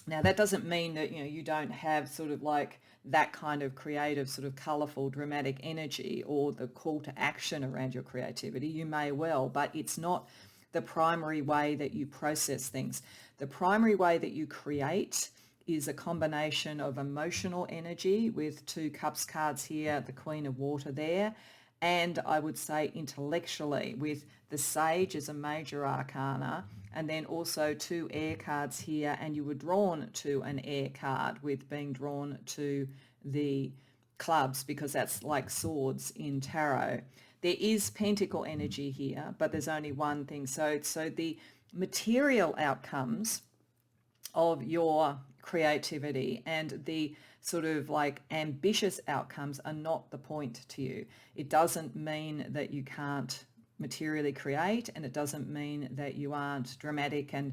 Now, that doesn't mean that, you don't have sort of like that kind of creative, sort of colourful, dramatic energy or the call to action around your creativity. You may well, but it's not the primary way that you process things. The primary way that you create is a combination of emotional energy with 2 cups cards here, the Queen of Water there, and I would say intellectually with the Sage as a major arcana, and then also 2 air cards here, and you were drawn to an air card with being drawn to the clubs because that's like swords in tarot. There is pentacle energy here, but there's only one thing. So the material outcomes of your creativity and the sort of like ambitious outcomes are not the point to you. It doesn't mean that you can't materially create, and it doesn't mean that you aren't dramatic and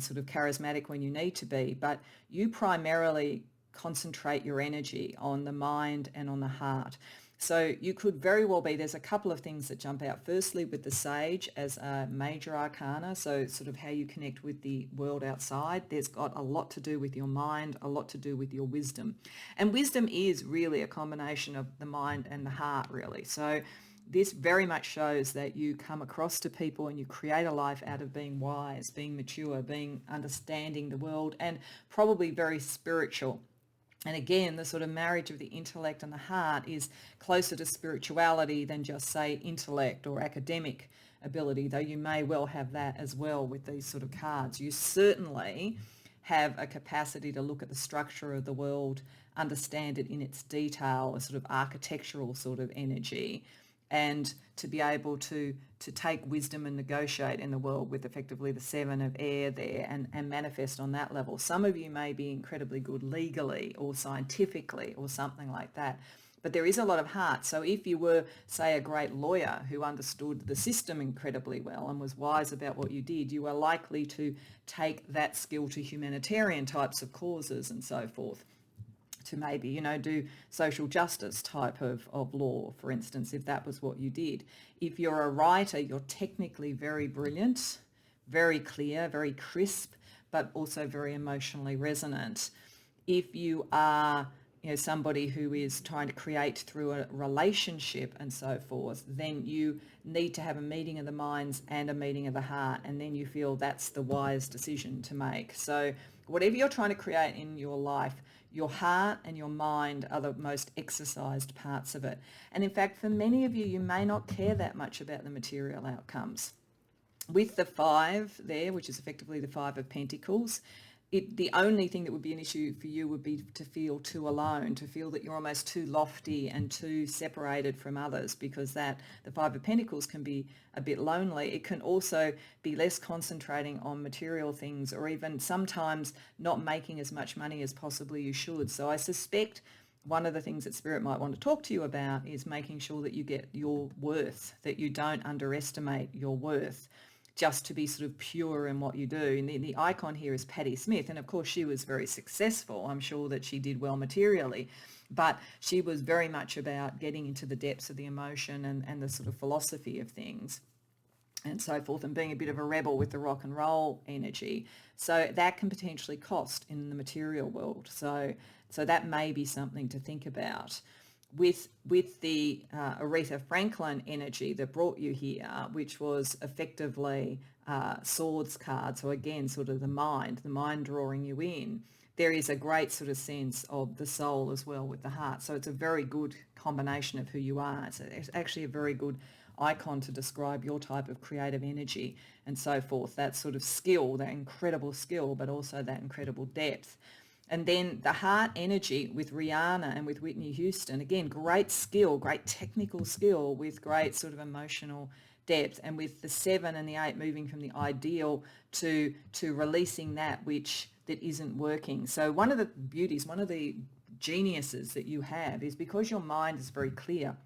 sort of charismatic when you need to be, but you primarily concentrate your energy on the mind and on the heart. So you could very well be, there's a couple of things that jump out. Firstly, with the Sage as a major arcana, so sort of how you connect with the world outside. There's got a lot to do with your mind, a lot to do with your wisdom. And wisdom is really a combination of the mind and the heart, really. So this very much shows that you come across to people and you create a life out of being wise, being mature, being understanding the world, and probably very spiritual. And again, the sort of marriage of the intellect and the heart is closer to spirituality than just, say, intellect or academic ability, though you may well have that as well with these sort of cards. You certainly have a capacity to look at the structure of the world, understand it in its detail, a sort of architectural sort of energy, and to be able to take wisdom and negotiate in the world with effectively the 7 of air there and manifest on that level. Some of you may be incredibly good legally or scientifically or something like that, but there is a lot of heart. So if you were, say, a great lawyer who understood the system incredibly well and was wise about what you did, you are likely to take that skill to humanitarian types of causes and so forth, to maybe, do social justice type of law, for instance, if that was what you did. If you're a writer, you're technically very brilliant, very clear, very crisp, but also very emotionally resonant. If you are, somebody who is trying to create through a relationship and so forth, then you need to have a meeting of the minds and a meeting of the heart, and then you feel that's the wise decision to make. So whatever you're trying to create in your life, your heart and your mind are the most exercised parts of it. And in fact, for many of you, you may not care that much about the material outcomes. With the 5 there, which is effectively the 5 of Pentacles, the only thing that would be an issue for you would be to feel too alone, to feel that you're almost too lofty and too separated from others, because the 5 of Pentacles can be a bit lonely. It can also be less concentrating on material things, or even sometimes not making as much money as possibly you should. So I suspect one of the things that Spirit might want to talk to you about is making sure that you get your worth, that you don't underestimate your worth, just to be sort of pure in what you do. And the icon here is Patti Smith, and of course she was very successful. I'm sure that she did well materially, But she was very much about getting into the depths of the emotion and the sort of philosophy of things and so forth, and being a bit of a rebel with the rock and roll energy. So that can potentially cost in the material world. So that may be something to think about. With the Aretha Franklin energy that brought you here, which was effectively swords card, so again, sort of the mind drawing you in, there is a great sort of sense of the soul as well with the heart. So it's a very good combination of who you are. It's actually a very good icon to describe your type of creative energy and so forth, that sort of skill, that incredible skill, but also that incredible depth. And then the heart energy with Rihanna and with Whitney Houston, again, great skill, great technical skill with great sort of emotional depth, and with the 7 and the 8 moving from the ideal to releasing that isn't working. So one of the beauties, one of the geniuses that you have is because your mind is very clear.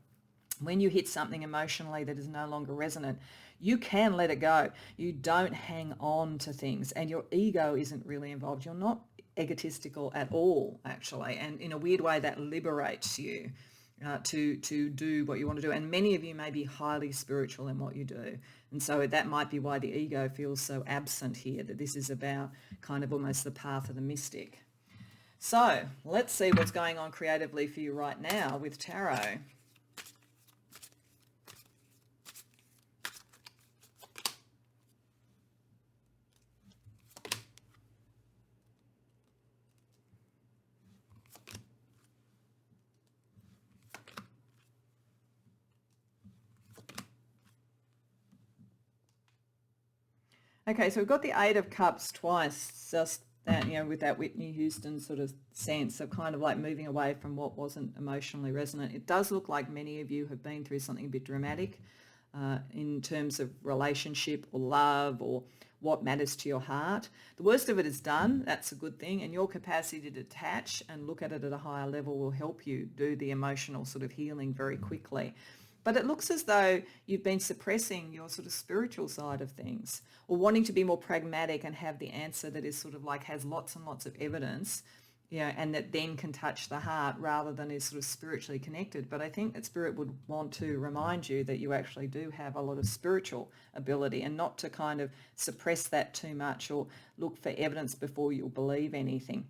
When you hit something emotionally that is no longer resonant, you can let it go. You don't hang on to things, and your ego isn't really involved. You're not egotistical at all, actually, and in a weird way that liberates you to do what you want to do. And many of you may be highly spiritual in what you do, and so that might be why the ego feels so absent here, that this is about kind of almost the path of the mystic. So let's see what's going on creatively for you right now with tarot. Okay, so we've got the 8 of Cups twice, just that, with that Whitney Houston sort of sense of kind of like moving away from what wasn't emotionally resonant. It does look like many of you have been through something a bit dramatic in terms of relationship or love or what matters to your heart. The worst of it is done. That's a good thing. And your capacity to detach and look at it at a higher level will help you do the emotional sort of healing very quickly. But it looks as though you've been suppressing your sort of spiritual side of things, or wanting to be more pragmatic and have the answer that is sort of like has lots and lots of evidence, and that then can touch the heart rather than is sort of spiritually connected. But I think that Spirit would want to remind you that you actually do have a lot of spiritual ability, and not to kind of suppress that too much or look for evidence before you'll believe anything.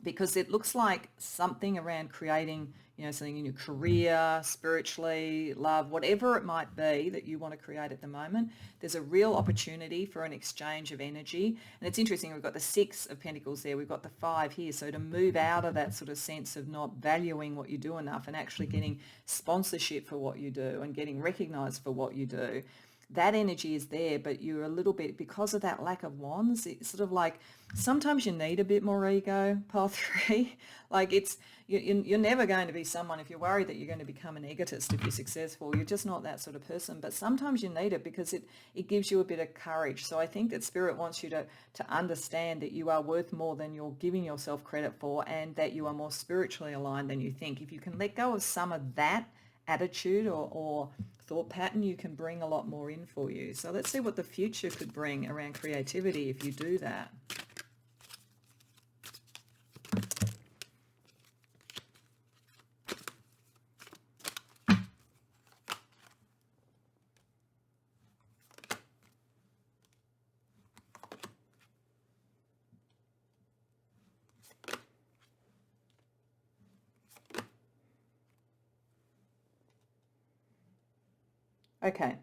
Because it looks like something around creating, something in your career, spiritually, love, whatever it might be that you want to create at the moment, there's a real opportunity for an exchange of energy. And it's interesting, we've got the 6 of Pentacles there, we've got the 5 here. So to move out of that sort of sense of not valuing what you do enough and actually getting sponsorship for what you do and getting recognized for what you do, that energy is there, but you're a little bit, because of that lack of wands, it's sort of like sometimes you need a bit more ego, pile 3. Like you're never going to be someone, if you're worried that you're going to become an egotist if you're successful, you're just not that sort of person. But sometimes you need it because it gives you a bit of courage. So I think that Spirit wants you to understand that you are worth more than you're giving yourself credit for, and that you are more spiritually aligned than you think. If you can let go of some of that attitude or thought pattern, you can bring a lot more in for you. So let's see what the future could bring around creativity if you do that. Okay.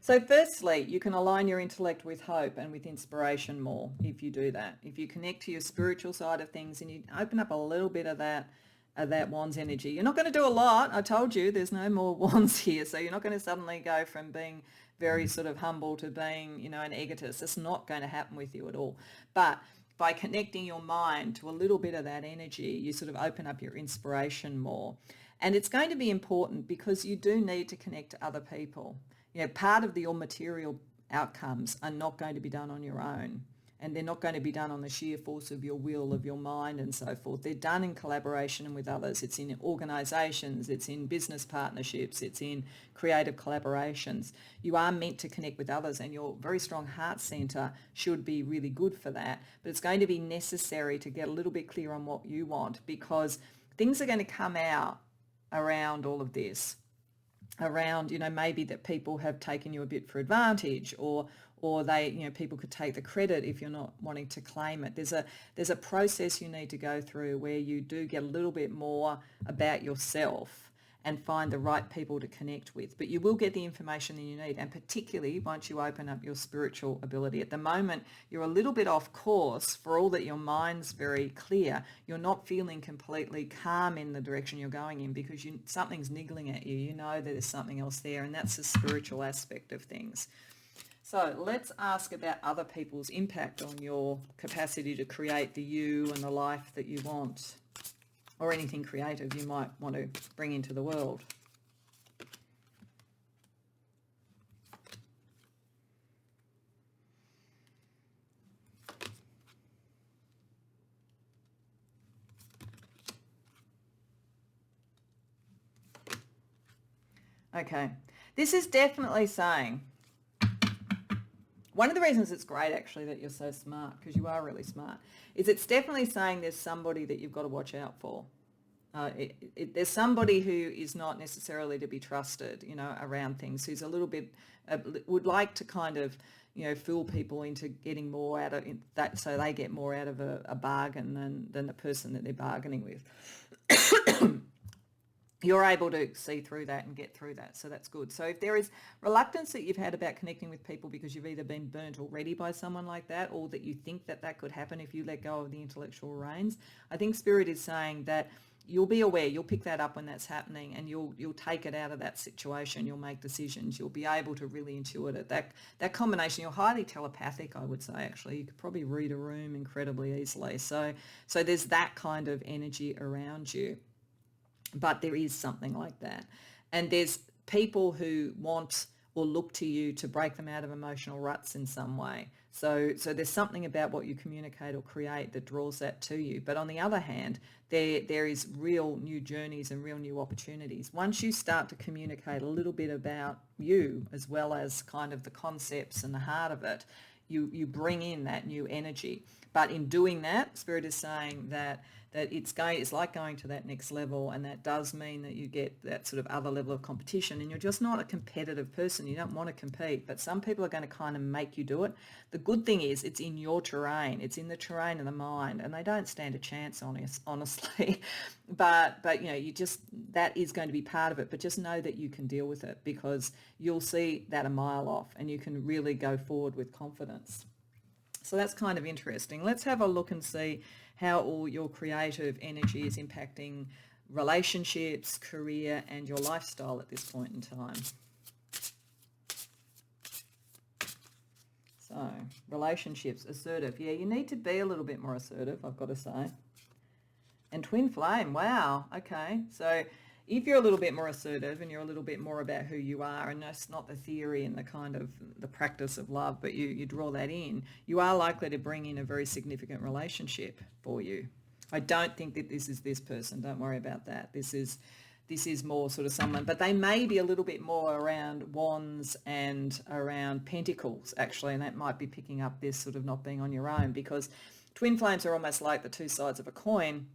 So firstly, you can align your intellect with hope and with inspiration more if you do that. If you connect to your spiritual side of things and you open up a little bit of that wands energy. You're not going to do a lot. I told you there's no more wands here. So you're not going to suddenly go from being very sort of humble to being, an egotist. It's not going to happen with you at all. But by connecting your mind to a little bit of that energy, you sort of open up your inspiration more. And it's going to be important because you do need to connect to other people. Part of your material outcomes are not going to be done on your own. and they're not going to be done on the sheer force of your will, of your mind and so forth. They're done in collaboration and with others. It's in organisations, it's in business partnerships, it's in creative collaborations. You are meant to connect with others, and your very strong heart centre should be really good for that. But it's going to be necessary to get a little bit clear on what you want, because things are going to come out around all of this, around, maybe that people have taken you a bit for advantage, or they, people could take the credit if you're not wanting to claim it. There's a process you need to go through where you do get a little bit more about yourself and find the right people to connect with. But you will get the information that you need, and particularly once you open up your spiritual ability. At the moment, you're a little bit off course. For all that your mind's very clear, you're not feeling completely calm in the direction you're going in, because something's niggling at you. You know that there's something else there, and that's the spiritual aspect of things. So let's ask about other people's impact on your capacity to create the you and the life that you want, or anything creative you might want to bring into the world. Okay, this is definitely saying, one of the reasons it's great actually that you're so smart, because you are really smart, is it's definitely saying there's somebody that you've got to watch out for. There's somebody who is not necessarily to be trusted, around things, who's a little bit, would like to kind of, fool people into getting more out of that, so they get more out of a bargain than the person that they're bargaining with. You're able to see through that and get through that, so that's good. So if there is reluctance that you've had about connecting with people because you've either been burnt already by someone like that, or that you think that could happen if you let go of the intellectual reins, I think Spirit is saying that you'll be aware, you'll pick that up when that's happening, and you'll take it out of that situation. You'll make decisions. You'll be able to really intuit it. That combination, you're highly telepathic, I would say, actually. You could probably read a room incredibly easily. So there's that kind of energy around you. But there is something like that. And there's people who want or look to you to break them out of emotional ruts in some way. So there's something about what you communicate or create that draws that to you. But on the other hand, there is real new journeys and real new opportunities. Once you start to communicate a little bit about you, as well as kind of the concepts and the heart of it, you bring in that new energy. But in doing that, Spirit is saying that it's like going to that next level, and that does mean that you get that sort of other level of competition, and you're just not a competitive person. You don't want to compete, but some people are going to kind of make you do it. The good thing is it's in your terrain. It's in the terrain of the mind, and they don't stand a chance, honestly. but that is going to be part of it, but just know that you can deal with it, because you'll see that a mile off, and you can really go forward with confidence. So that's kind of interesting. Let's have a look and see how all your creative energy is impacting relationships, career, and your lifestyle at this point in time. So, relationships, assertive. Yeah, you need to be a little bit more assertive, I've got to say. And twin flame, wow, okay. So if you're a little bit more assertive and you're a little bit more about who you are, and that's not the theory and the kind of the practice of love, but you draw that in, you are likely to bring in a very significant relationship for you. I don't think that this is this person. Don't worry about that. This is more sort of someone, but they may be a little bit more around wands and around pentacles, actually, and that might be picking up this sort of not being on your own, because twin flames are almost like the two sides of a coin.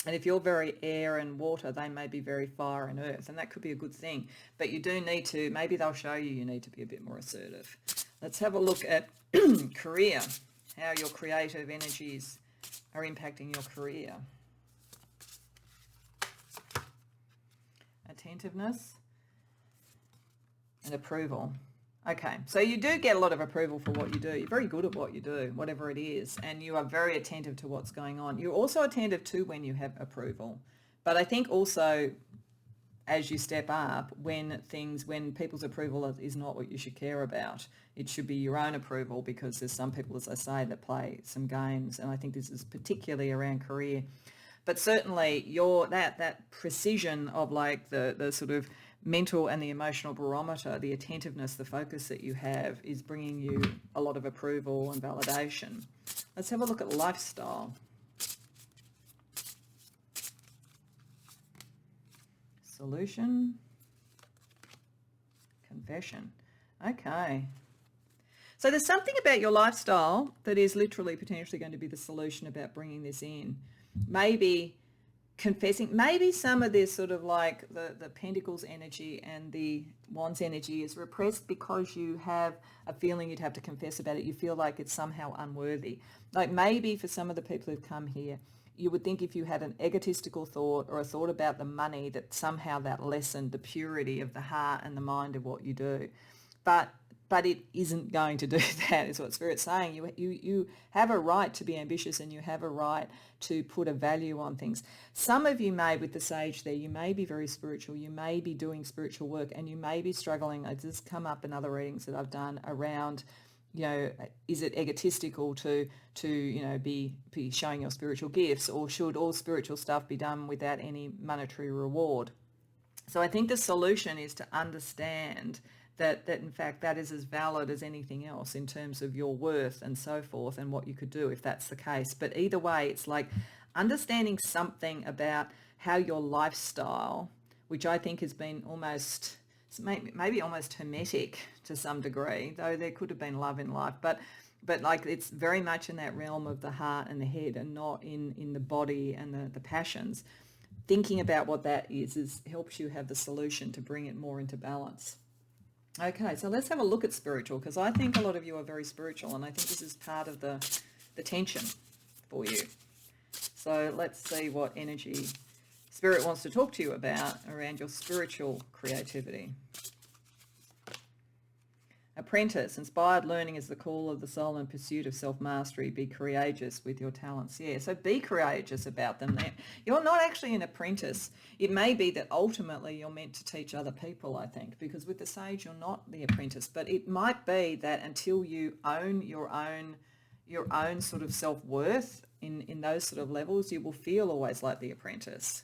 And if you're very air and water, they may be very fire and earth, and that could be a good thing. But you do need to, maybe they'll show you need to be a bit more assertive. Let's have a look at career, how your creative energies are impacting your career. Attentiveness and approval. Okay, so you do get a lot of approval for what you do. You're very good at what you do, whatever it is, and you are very attentive to what's going on. You're also attentive to when you have approval. But I think also as you step up, when people's approval is not what you should care about, it should be your own approval, because there's some people, as I say, that play some games, and I think this is particularly around career. But certainly that precision of like the sort of mental and the emotional barometer, the attentiveness, the focus that you have is bringing you a lot of approval and validation. Let's have a look at lifestyle. Solution. Confession. Okay. So there's something about your lifestyle that is literally potentially going to be the solution about bringing this in. Maybe confessing, maybe some of this sort of like the Pentacles energy and the Wands energy is repressed because you have a feeling you'd have to confess about it. You feel like it's somehow unworthy. Like maybe for some of the people who've come here, you would think if you had an egotistical thought or a thought about the money that somehow that lessened the purity of the heart and the mind of what you do. But it isn't going to do that, is what Spirit's saying. You have a right to be ambitious and you have a right to put a value on things. Some of you may, with the Sage there, you may be very spiritual. You may be doing spiritual work and you may be struggling. It's just come up in other readings that I've done around, is it egotistical to be showing your spiritual gifts, or should all spiritual stuff be done without any monetary reward? So I think the solution is to understand that in fact that is as valid as anything else in terms of your worth and so forth and what you could do if that's the case. But either way, it's like understanding something about how your lifestyle, which I think has been almost, maybe almost hermetic to some degree, though there could have been love in life, but like it's very much in that realm of the heart and the head and not in the body and the passions. Thinking about what that is helps you have the solution to bring it more into balance. Okay, so let's have a look at spiritual, because I think a lot of you are very spiritual, and I think this is part of the tension for you. So let's see what energy Spirit wants to talk to you about around your spiritual creativity. Apprentice, inspired learning is the call of the soul in pursuit of self-mastery. Be courageous with your talents. Yeah, so be courageous about them. You're not actually an apprentice. It may be that ultimately you're meant to teach other people, I think, because with the Sage, you're not the apprentice. But it might be that until you own your own sort of self-worth in those sort of levels, you will feel always like the apprentice.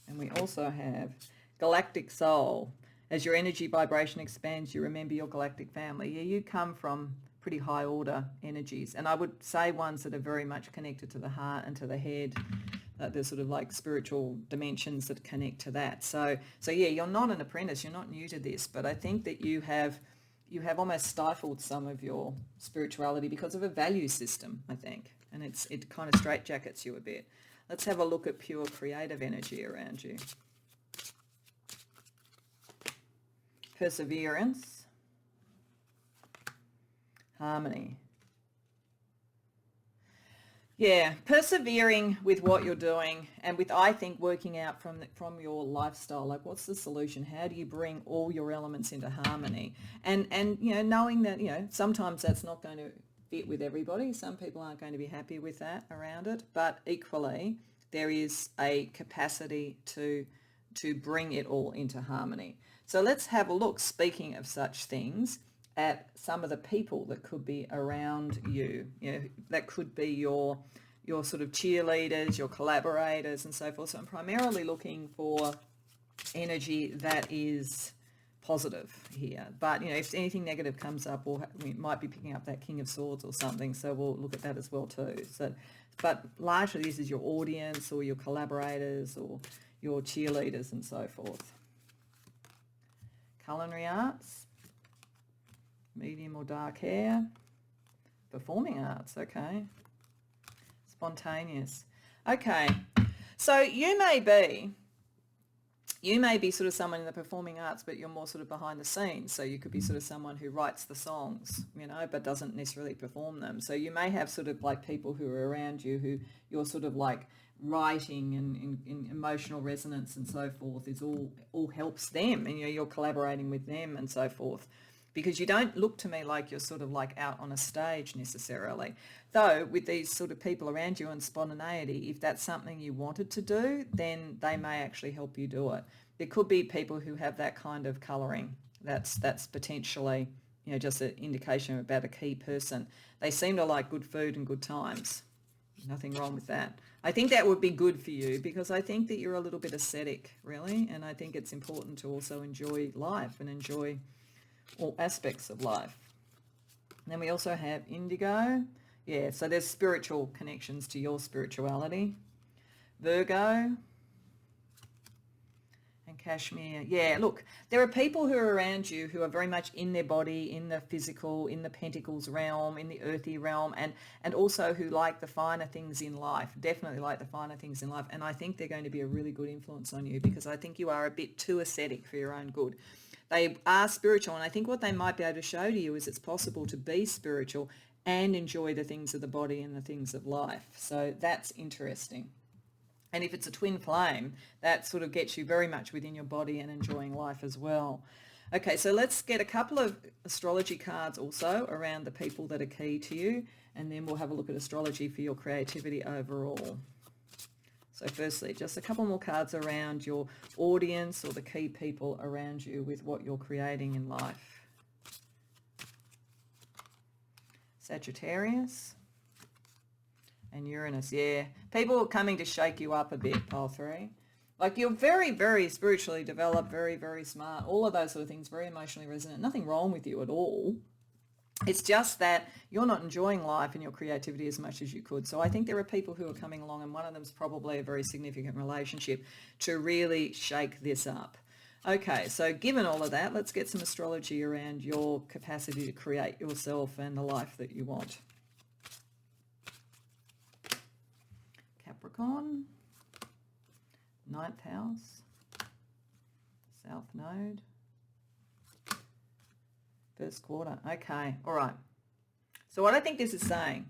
And we also have galactic soul. As your energy vibration expands, you remember your galactic family. Yeah, you come from pretty high order energies. And I would say ones that are very much connected to the heart and to the head. There's sort of like spiritual dimensions that connect to that. So yeah, you're not an apprentice. You're not new to this. But I think that you have almost stifled some of your spirituality because of a value system, I think. And it kind of straitjackets you a bit. Let's have a look at pure creative energy around you. Perseverance, harmony. Yeah, persevering with what you're doing and with, I think, working out from your lifestyle, like what's the solution? How do you bring all your elements into harmony? And knowing that, sometimes that's not going to fit with everybody. Some people aren't going to be happy with that around it, but equally there is a capacity to bring it all into harmony. So let's have a look, speaking of such things, at some of the people that could be around you. That could be your sort of cheerleaders, your collaborators and so forth. So I'm primarily looking for energy that is positive here. But, if anything negative comes up, we might be picking up that King of Swords or something, so we'll look at that as well too. But largely this is your audience or your collaborators or your cheerleaders and so forth. Culinary arts, medium or dark hair, performing arts, okay. Spontaneous. Okay, so you may be sort of someone in the performing arts, but you're more sort of behind the scenes. So you could be sort of someone who writes the songs, but doesn't necessarily perform them. So you may have sort of like people who are around you who you're sort of like writing and in emotional resonance and so forth is all helps them, and you're collaborating with them and so forth, because you don't look to me like you're sort of like out on a stage necessarily. Though with these sort of people around you and spontaneity, if that's something you wanted to do, then they may actually help you do it. There could be people who have that kind of colouring. That's potentially just an indication about a key person. They seem to like good food and good times. Nothing wrong with that. I think that would be good for you because I think that you're a little bit ascetic, really, and I think it's important to also enjoy life and enjoy all aspects of life. And then we also have indigo. Yeah, so there's spiritual connections to your spirituality. Virgo and Kashmir. Yeah, look, there are people who are around you who are very much in their body, in the physical, in the pentacles realm, in the earthy realm, and also who like the finer things in life, definitely like the finer things in life. And I think they're going to be a really good influence on you because I think you are a bit too ascetic for your own good. They are spiritual, and I think what they might be able to show to you is it's possible to be spiritual and enjoy the things of the body and the things of life. So that's interesting. And if it's a twin flame, that sort of gets you very much within your body and enjoying life as well. Okay, so let's get a couple of astrology cards also around the people that are key to you, and then we'll have a look at astrology for your creativity overall. So firstly, just a couple more cards around your audience or the key people around you with what you're creating in life. Sagittarius and Uranus, yeah. People are coming to shake you up a bit, pile 3. Like you're very, very spiritually developed, very, very smart, all of those sort of things, very emotionally resonant. Nothing wrong with you at all. It's just that you're not enjoying life and your creativity as much as you could. So I think there are people who are coming along, and one of them is probably a very significant relationship to really shake this up. Okay, so given all of that, let's get some astrology around your capacity to create yourself and the life that you want. Capricorn, 9th house, South Node. First quarter. Okay. All right. So what I think this is saying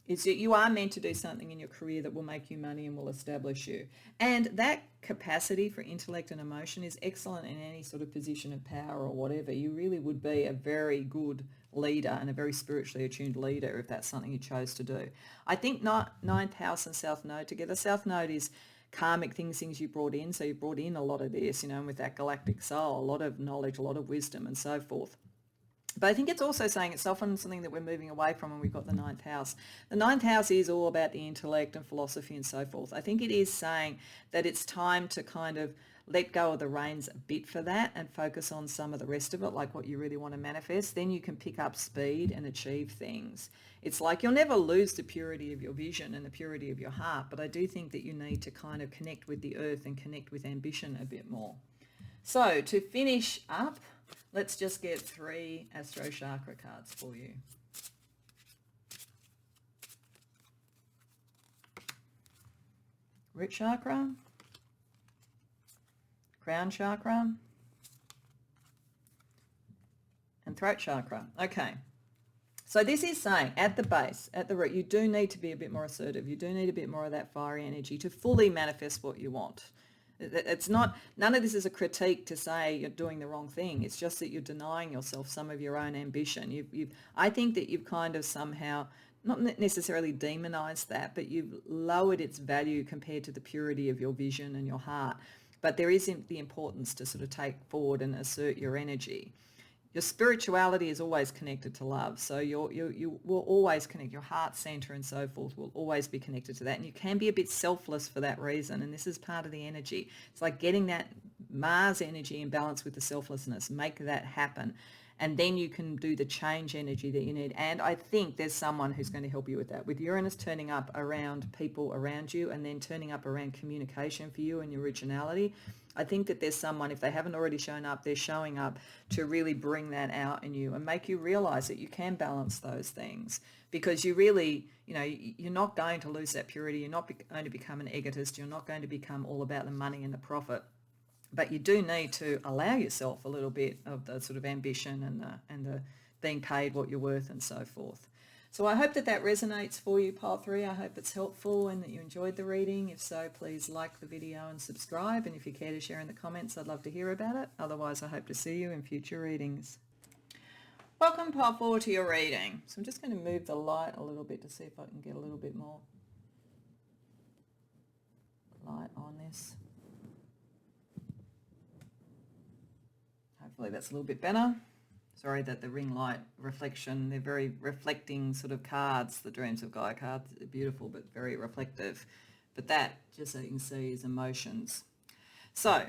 is that you are meant to do something in your career that will make you money and will establish you. And that capacity for intellect and emotion is excellent in any sort of position of power or whatever. You really would be a very good leader and a very spiritually attuned leader if that's something you chose to do. I think 9th house and South Node together. South Node is karmic things you brought in. So you brought in a lot of this, and with that galactic soul, a lot of knowledge, a lot of wisdom and so forth. But I think it's also saying it's often something that we're moving away from when we've got the 9th house. The 9th house is all about the intellect and philosophy and so forth. I think it is saying that it's time to kind of let go of the reins a bit for that and focus on some of the rest of it, like what you really want to manifest. Then you can pick up speed and achieve things. It's like you'll never lose the purity of your vision and the purity of your heart, but I do think that you need to kind of connect with the earth and connect with ambition a bit more. So to finish up, let's just get 3 Astro Chakra cards for you. Root Chakra, Crown Chakra, and Throat Chakra. Okay. So this is saying at the base, at the root, you do need to be a bit more assertive. You do need a bit more of that fiery energy to fully manifest what you want. It's not, none of this is a critique to say you're doing the wrong thing. It's just that you're denying yourself some of your own ambition. I think that you've kind of somehow, not necessarily demonized that, but you've lowered its value compared to the purity of your vision and your heart. But there is the importance to sort of take forward and assert your energy. Your spirituality is always connected to love. So you will always connect, your heart center and so forth will always be connected to that. And you can be a bit selfless for that reason. And this is part of the energy. It's like getting that Mars energy in balance with the selflessness, make that happen. And then you can do the change energy that you need. And I think there's someone who's going to help you with that. With Uranus turning up around people around you and then turning up around communication for you and your originality, I think that there's someone, if they haven't already shown up, they're showing up to really bring that out in you and make you realize that you can balance those things, because you really, you're not going to lose that purity. You're not going to become an egotist. You're not going to become all about the money and the profit. But you do need to allow yourself a little bit of the sort of ambition and the being paid what you're worth and so forth. So I hope that resonates for you, Pile 3. I hope it's helpful and that you enjoyed the reading. If so, please like the video and subscribe. And if you care to share in the comments, I'd love to hear about it. Otherwise, I hope to see you in future readings. Welcome, Pile 4, to your reading. So I'm just going to move the light a little bit to see if I can get a little bit more light on this. Hopefully that's a little bit better. sorry, that the ring light reflection, they're very reflecting sort of cards. The Dreams of Gaia cards are beautiful, but very reflective. But that, just so you can see, is emotions. So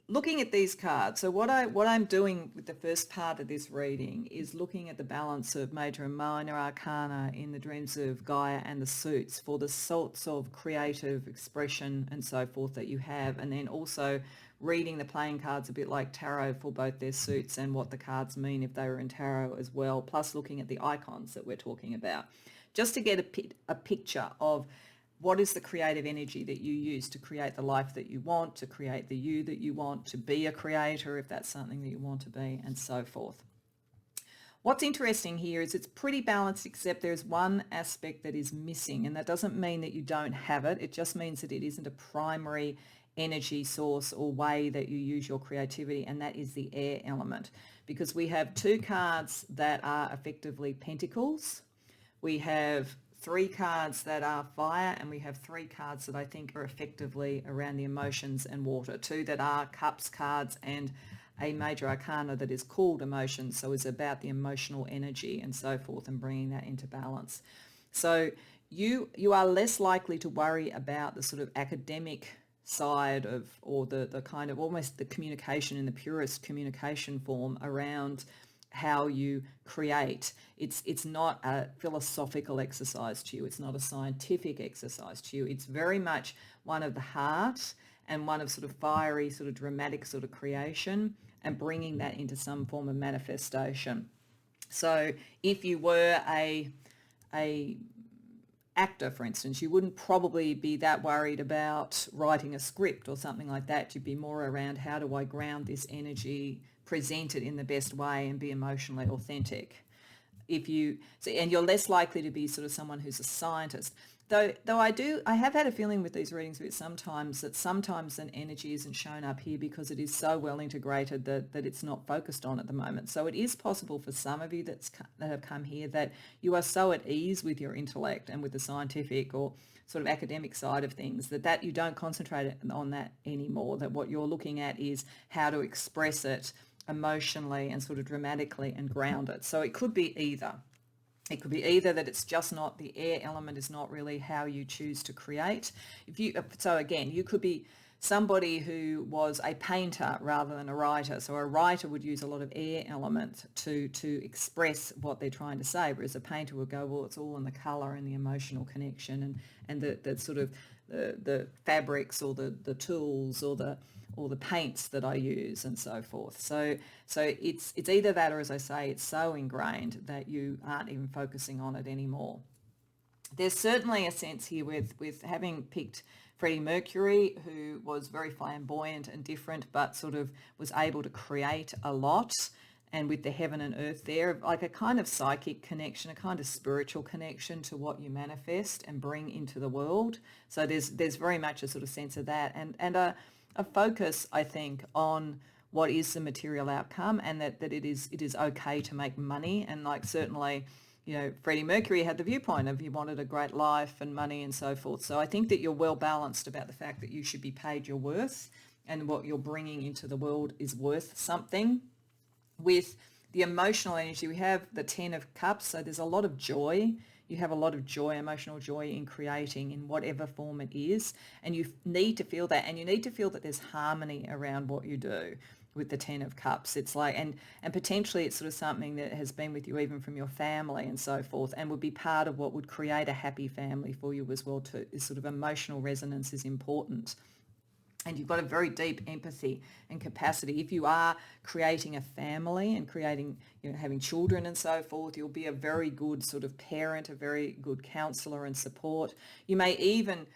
looking at these cards, so what I'm doing with the first part of this reading is looking at the balance of major and minor arcana in the Dreams of Gaia and the suits for the sorts of creative expression and so forth that you have, and then also reading the playing cards a bit like tarot for both their suits and what the cards mean if they were in tarot as well, plus looking at the icons that we're talking about, just to get a picture of what is the creative energy that you use to create the life that you want, to create the you that you want, to be a creator if that's something that you want to be, and so forth. What's interesting here is it's pretty balanced, except there's one aspect that is missing, and that doesn't mean that you don't have it. It just means that it isn't a primary energy source or way that you use your creativity, and that is the air element, because we have two cards that are effectively pentacles. We have three cards that are fire, and we have three cards that I think are effectively around the emotions and water, two that are cups cards, and a major arcana that is called emotions, so it's about the emotional energy and so forth, and bringing that into balance. So you are less likely to worry about the sort of academic side of, or the kind of almost the communication in the purest communication form around how you create. It's not a philosophical exercise to you. It's not a scientific exercise to you. It's very much one of the heart and one of sort of fiery, sort of dramatic sort of creation, and bringing that into some form of manifestation. So if you were a actor, for instance, you wouldn't probably be that worried about writing a script or something like that. You'd be more around, how do I ground this energy, present it in the best way, and be emotionally authentic. And you're less likely to be sort of someone who's a scientist. Though I have had a feeling with these readings that sometimes an energy isn't shown up here because it is so well integrated that it's not focused on at the moment. So it is possible for some of you that have come here that you are so at ease with your intellect and with the scientific or sort of academic side of things that you don't concentrate on that anymore, that what you're looking at is how to express it emotionally and sort of dramatically and ground it. So it could be either. It could be either that it's just not, the air element is not really how you choose to create. So again, you could be somebody who was a painter rather than a writer. So a writer would use a lot of air element to express what they're trying to say, whereas a painter would go, well, it's all in the color and the emotional connection and the sort of the fabrics or the tools or the paints that I use and so forth. So it's either that, or as I say, it's so ingrained that you aren't even focusing on it anymore. There's certainly a sense here with having picked Freddie Mercury, who was very flamboyant and different, but sort of was able to create a lot. And with the heaven and earth there, like a kind of psychic connection, a kind of spiritual connection to what you manifest and bring into the world. So there's very much a sort of sense of that, and a focus, I think, on what is the material outcome, and that it is okay to make money. And like certainly, Freddie Mercury had the viewpoint of he wanted a great life and money and so forth. So I think that you're well balanced about the fact that you should be paid your worth, and what you're bringing into the world is worth something. With the emotional energy, we have the 10 of Cups, so there's a lot of joy. You have a lot of joy, emotional joy in creating in whatever form it is, and you need to feel that, and you need to feel that there's harmony around what you do with the 10 of Cups. It's like, and potentially it's sort of something that has been with you even from your family and so forth, and would be part of what would create a happy family for you as well too. This sort of emotional resonance is important. And you've got a very deep empathy and capacity. If you are creating a family and creating, having children and so forth, you'll be a very good sort of parent, a very good counsellor and support. You may even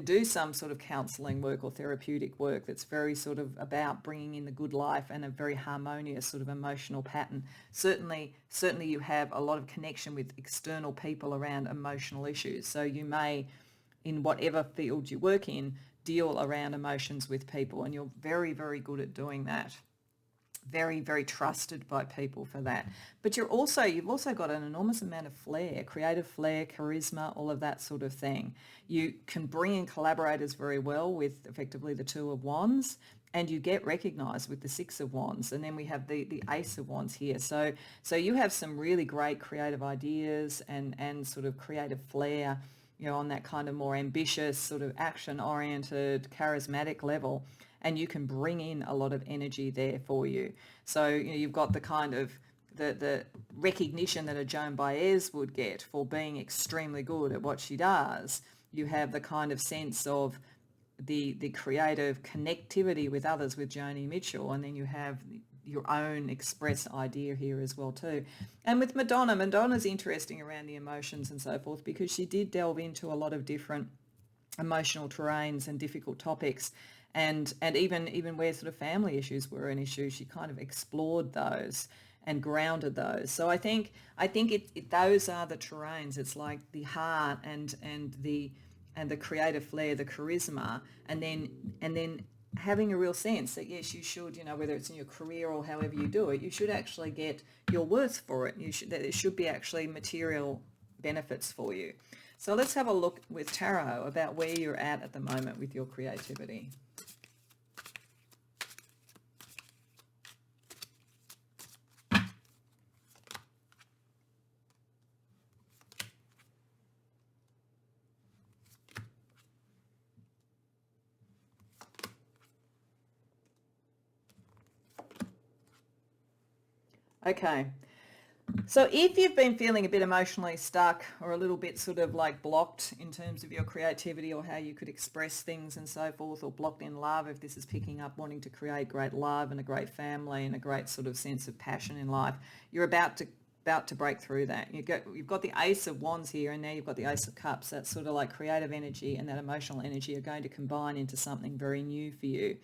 do some sort of counselling work or therapeutic work that's very sort of about bringing in the good life and a very harmonious sort of emotional pattern. Certainly you have a lot of connection with external people around emotional issues. So you may, in whatever field you work in, deal around emotions with people, and you're very, very good at doing that. very, very trusted by people for that. But you've also got an enormous amount of creative flair, charisma, all of that sort of thing. You can bring in collaborators very well with effectively the Two of Wands, and you get recognized with the Six of Wands. And then we have the Ace of Wands here. So you have some really great creative ideas and sort of creative flair, on that kind of more ambitious, sort of action-oriented, charismatic level. And you can bring in a lot of energy there for you. So, you've got the kind of the recognition that a Joan Baez would get for being extremely good at what she does. You have the kind of sense of the creative connectivity with others with Joni Mitchell, and then you have your own express idea here as well too. And with Madonna's interesting around the emotions and so forth, because she did delve into a lot of different emotional terrains and difficult topics, and even where sort of family issues were an issue, she kind of explored those and grounded those. So I think those are the terrains. It's like the heart and the creative flair, the charisma, and then having a real sense that yes, you should, whether it's in your career or however you do it, you should actually get your worth for it. That there should be actually material benefits for you. So let's have a look with tarot about where you're at the moment with your creativity. Okay, so if you've been feeling a bit emotionally stuck or a little bit sort of like blocked in terms of your creativity or how you could express things and so forth, or blocked in love, if this is picking up wanting to create great love and a great family and a great sort of sense of passion in life, you're about to break through that. You've got the Ace of Wands here, and now you've got the Ace of Cups. That sort of like creative energy and that emotional energy are going to combine into something very new for you,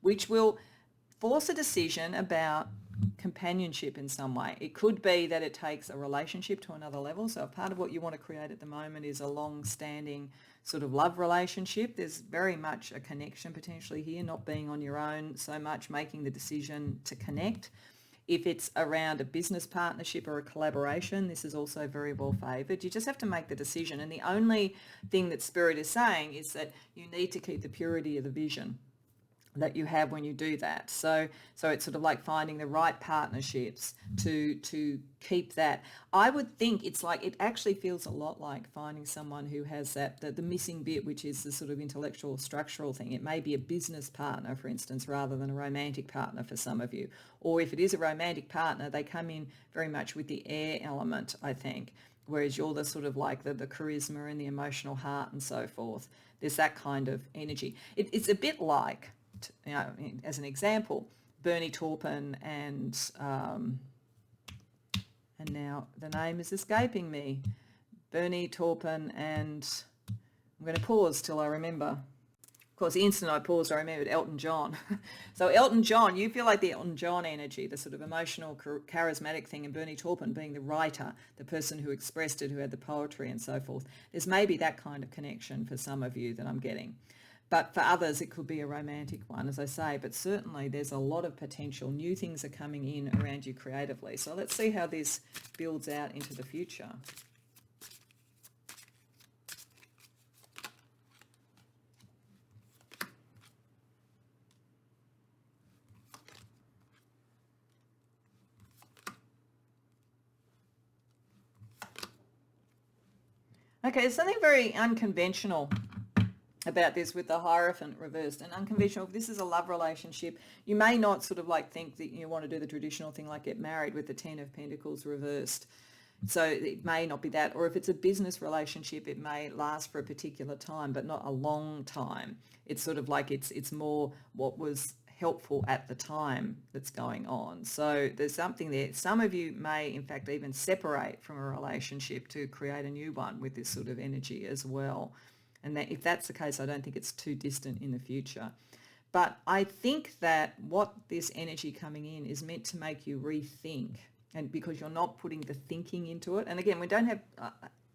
which will force a decision about companionship in some way. It could be that it takes a relationship to another level. So if part of what you want to create at the moment is a long-standing sort of love relationship, there's very much a connection potentially here, not being on your own so much, making the decision to connect. If it's around a business partnership or a collaboration, this is also very well favoured. You just have to make the decision. And the only thing that Spirit is saying is that you need to keep the purity of the vision that you have when you do that. So it's sort of like finding the right partnerships to keep that. I would think it's like, it actually feels a lot like finding someone who has that, the missing bit, which is the sort of intellectual structural thing. It may be a business partner, for instance, rather than a romantic partner for some of you. Or if it is a romantic partner, they come in very much with the air element, I think, whereas you're the sort of like the charisma and the emotional heart and so forth. There's that kind of energy. It's a bit like, as an example, Bernie Taupin and now the name is escaping me. Bernie Taupin and I'm going to pause till I remember. Of course, the instant I paused, I remembered Elton John. So Elton John, you feel like the Elton John energy, the sort of emotional, charismatic thing, and Bernie Taupin being the writer, the person who expressed it, who had the poetry and so forth. There's maybe that kind of connection for some of you that I'm getting. But for others, it could be a romantic one, as I say. But certainly there's a lot of potential. New things are coming in around you creatively. So let's see how this builds out into the future. Okay, there's something very unconventional about this with the Hierophant reversed. And unconventional, if this is a love relationship, you may not sort of like think that you want to do the traditional thing like get married with the Ten of Pentacles reversed. So it may not be that. Or if it's a business relationship, it may last for a particular time, but not a long time. It's sort of like it's more what was helpful at the time that's going on. So there's something there. Some of you may, in fact, even separate from a relationship to create a new one with this sort of energy as well. And that, if that's the case, I don't think it's too distant in the future. But I think that what this energy coming in is meant to make you rethink, and because you're not putting the thinking into it. And again, we don't have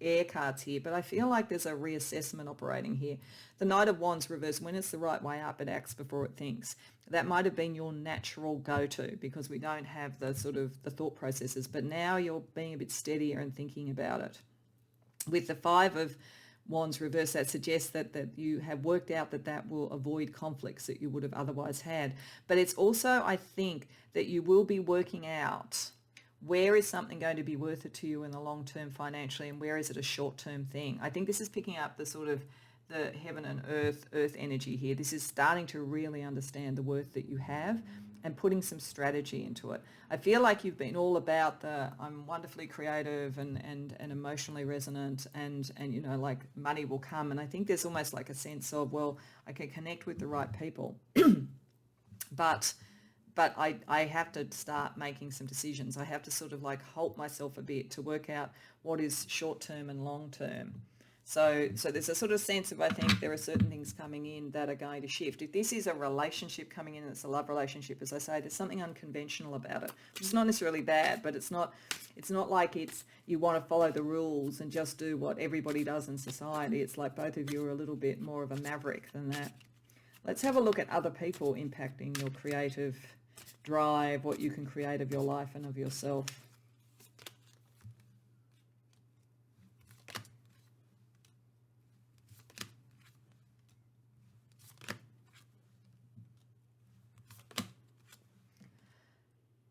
air cards here, but I feel like there's a reassessment operating here. The Knight of Wands reversed, when it's the right way up, it acts before it thinks. That might have been your natural go-to because we don't have the sort of the thought processes, but now you're being a bit steadier and thinking about it. With the Five of Wands reverse, that suggests that you have worked out that will avoid conflicts that you would have otherwise had. But it's also, I think, that you will be working out where is something going to be worth it to you in the long term financially, and where is it a short term thing. I think this is picking up the sort of the heaven and earth energy here. This is starting to really understand the worth that you have and putting some strategy into it. I feel like you've been all about I'm wonderfully creative and emotionally resonant and you know, like money will come. And I think there's almost like a sense of, well, I can connect with the right people, but I have to start making some decisions. I have to sort of like halt myself a bit to work out what is short term and long term. So there's a sort of sense of, I think there are certain things coming in that are going to shift. If this is a relationship coming in and it's a love relationship, as I say, there's something unconventional about it, which is not necessarily bad, but it's not like you want to follow the rules and just do what everybody does in society. It's like both of you are a little bit more of a maverick than that. Let's have a look at other people impacting your creative drive, what you can create of your life and of yourself.